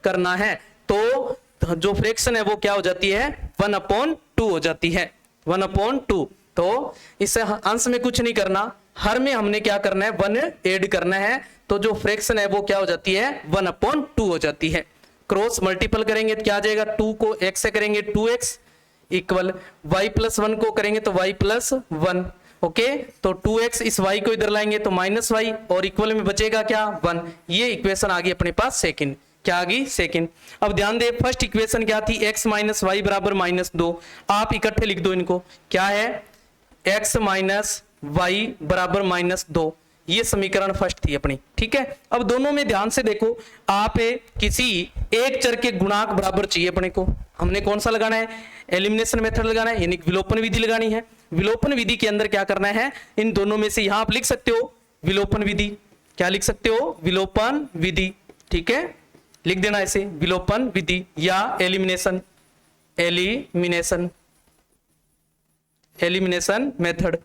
करना है, तो जो फ्रैक्शन है वो क्या हो जाती है 1/2 हो जाती है, 1/2। तो इस अंश में कुछ नहीं करना, हर में हमने क्या करना है 1 ऐड करना है, तो जो फ्रैक्शन है वो क्या हो जाती है 1/2 हो जाती है। क्रॉस मल्टीपल करेंगे तो क्या आ जाएगा, 2 को x से करेंगे 2x इक्वल y प्लस 1 को करेंगे तो y प्लस 1। ओके, तो 2x इस y को इधर लाएंगे तो -y और इक्वल में बचेगा क्या 1। ये इक्वेशन आ गई अपने पास सेकंड, क्या आ गई सेकंड। अब ध्यान दे फर्स्ट इक्वेशन क्या थी x माइनस वाई बराबर -2, आप इकट्ठे लिख दो इनको, क्या है x माइनस वाई बराबर -2, ये समीकरण फर्स्ट थी अपनी, ठीक है। अब दोनों में ध्यान से देखो, आप किसी एक चर के गुणांक बराबर चाहिए अपने को, हमने कौन सा लगाना है एलिमिनेशन मेथड लगाना है, यानी विलोपन विधि लगानी है। विलोपन विधि के अंदर क्या करना है, इन दोनों में से यहां आप लिख सकते हो विलोपन विधि, क्या लिख सकते हो विलोपन विधि, ठीक है, लिख देना ऐसे विलोपन विधि या elimination, elimination, elimination method,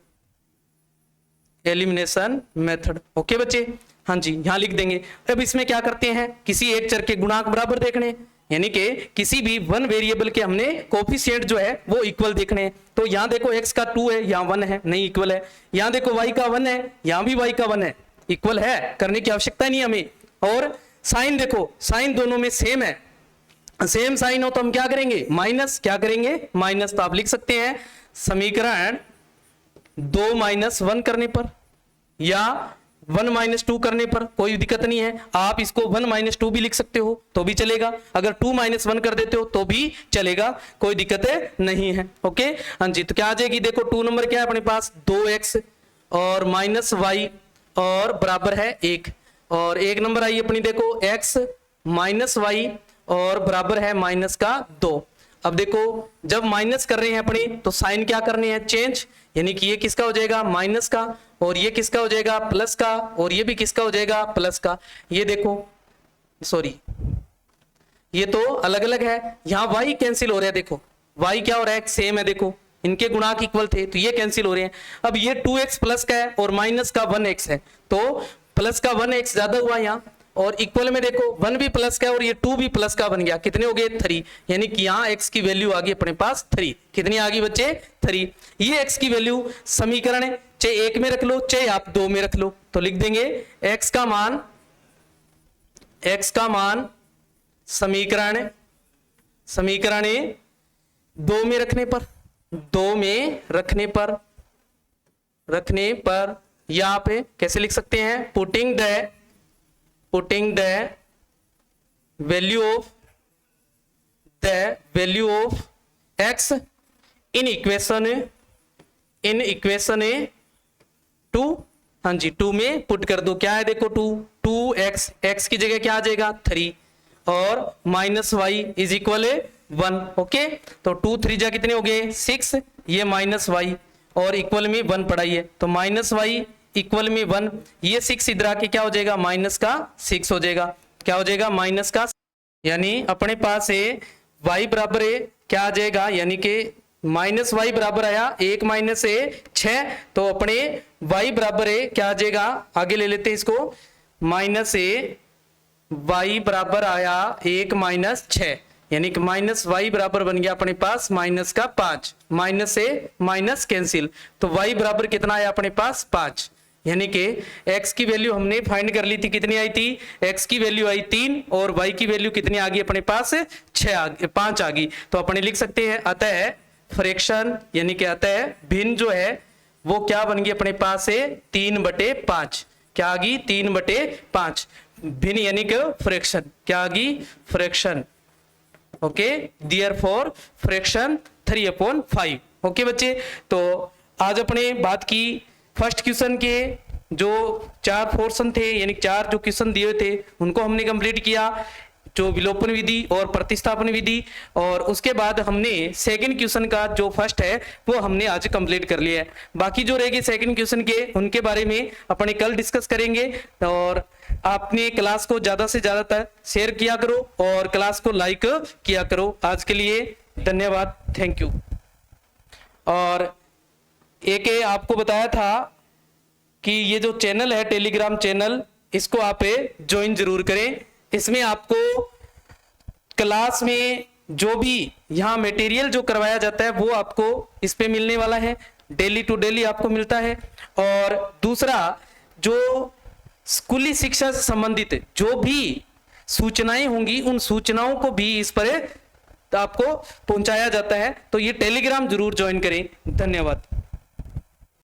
elimination method. Okay बच्चे, हाँ जी यहां लिख देंगे। अब इसमें क्या करते हैं, किसी एक चर के गुणांक बराबर देखने, यानी कि किसी भी वन वेरिएबल के हमने कोफिशिएंट जो है वो इक्वल देखने हैं। तो यहां देखो x का 2 है, यहां 1 है, नहीं इक्वल है। यहां देखो y का 1 है, यहां भी y का 1 है, इक्वल है, करने की आवश्यकता नहीं हमें। और साइन देखो, साइन दोनों में सेम है, सेम साइन हो तो हम क्या करेंगे, माइनस, क्या करेंगे, माइनस। तो आप लिख सकते हैं समीकरण 2 - 1 करने पर या 1 - 2 करने पर कोई दिक्कत नहीं है। आप इसको 1 - 2 भी लिख सकते हो तो भी चलेगा, अगर 2 - 1 कर देते हो तो भी चलेगा, कोई दिक्कत नहीं है। ओके हाँ जी, तो क्या आ जाएगी, देखो 2 नंबर क्या है अपने पास, 2x और -y और बराबर है 1, और 1 नंबर आई अपनी देखो x -y और बराबर है -2। अब देखो जब माइनस कर रहे हैं अपने तो साइन क्या करने हैं, चेंज, यानी कि ये किसका हो जाएगा, माइनस का, और ये किसका हो जाएगा, प्लस का, और ये भी किसका हो जाएगा, प्लस का। ये देखो सॉरी ये तो अलग अलग है, यहां y कैंसिल हो रहा है, देखो y क्या हो रहा है, सेम है, देखो इनके गुणांक इक्वल थे तो ये कैंसिल हो रहे हैं। अब ये 2x प्लस का है और माइनस का 1x है, तो प्लस का 1x ज्यादा हुआ यहाँ, और इक्वल में देखो 1 भी प्लस का है और ये 2 भी प्लस का बन गया, कितने हो गए, 3, यानी कि यहाँ x की वैल्यू आ गई अपने पास 3। कितनी आ गई बच्चे, 3। ये x की वैल्यू समीकरण चाहे 1 में रख लो चाहे आप 2 में रख लो, तो लिख देंगे x का मान समीकरण 2 में रखने पर यहाँ पे कैसे लिख सकते हैं, putting the value of x in equation 2, हाँ जी 2 में पुट कर दो, क्या है देखो 2x, x की जगह क्या आ जाएगा 3 और -y इज इक्वल 1। ओके, तो 2 3 जा कितने हो गए 6, ये -y और इक्वल में 1 पढ़ाई है, तो -y इक्वल में 1, ये 6 इधर आके क्या हो जाएगा, -6 हो जाएगा, क्या हो जाएगा, -, यानी अपने पास है y बराबर है क्या आ जाएगा, यानी कि -y बराबर आया 1 - 6, तो अपने y बराबर है क्या आ जाएगा, आगे ले लेते हैं इसको, -y बराबर आया 1 - 6, यानी कि -y बराबर बन गया अपने पास -5, माइनस से माइनस कैंसिल, तो y बराबर कितना आया अपने पास 5, यानी कि x की वैल्यू हमने फाइंड कर ली थी, कितनी आई थी, x की वैल्यू आई 3 और y की वैल्यू कितनी आ गई अपने पास 5 आ गई। तो अपने लिख सकते हैं अतः फ्रैक्शन, यानी कि अतः भिन्न जो है वो क्या बन गई अपने पास है 3/5, क्या आ गई 3/5, भिन्न यानी कि फ्रैक्शन, क्या आ गई fraction. Okay, therefore fraction 3/5। Okay बच्चे, तो आज अपने बात की फर्स्ट क्वेश्चन के जो 4 पोर्शन थे, यानी 4 जो क्वेश्चन दिए थे उनको हमने कंप्लीट किया, जो विलोपन विधि और प्रतिस्थापन विधि, और उसके बाद हमने सेकंड क्वेश्चन का जो फर्स्ट है वो हमने आज कंप्लीट कर लिया है। बाकी जो रहेंगे सेकंड क्वेश्चन के उनके बारे में अपने कल डिस्कस करेंगे, और आपने क्लास को ज्यादा से ज्यादा शेयर किया करो और क्लास को लाइक किया करो। आज के लिए धन्यवाद, थैंक यू। और एक आपको बताया था कि ये जो चैनल है टेलीग्राम चैनल, इसको आप ज्वाइन जरूर करें। इसमें आपको क्लास में जो भी यहाँ मटेरियल जो करवाया जाता है वो आपको इस पे मिलने वाला है, डेली टू डेली आपको मिलता है। और दूसरा, जो स्कूली शिक्षा से संबंधित जो भी सूचनाएं होंगी उन सूचनाओं को भी इस पर आपको पहुंचाया जाता है, तो ये टेलीग्राम जरूर ज्वाइन करें। धन्यवाद।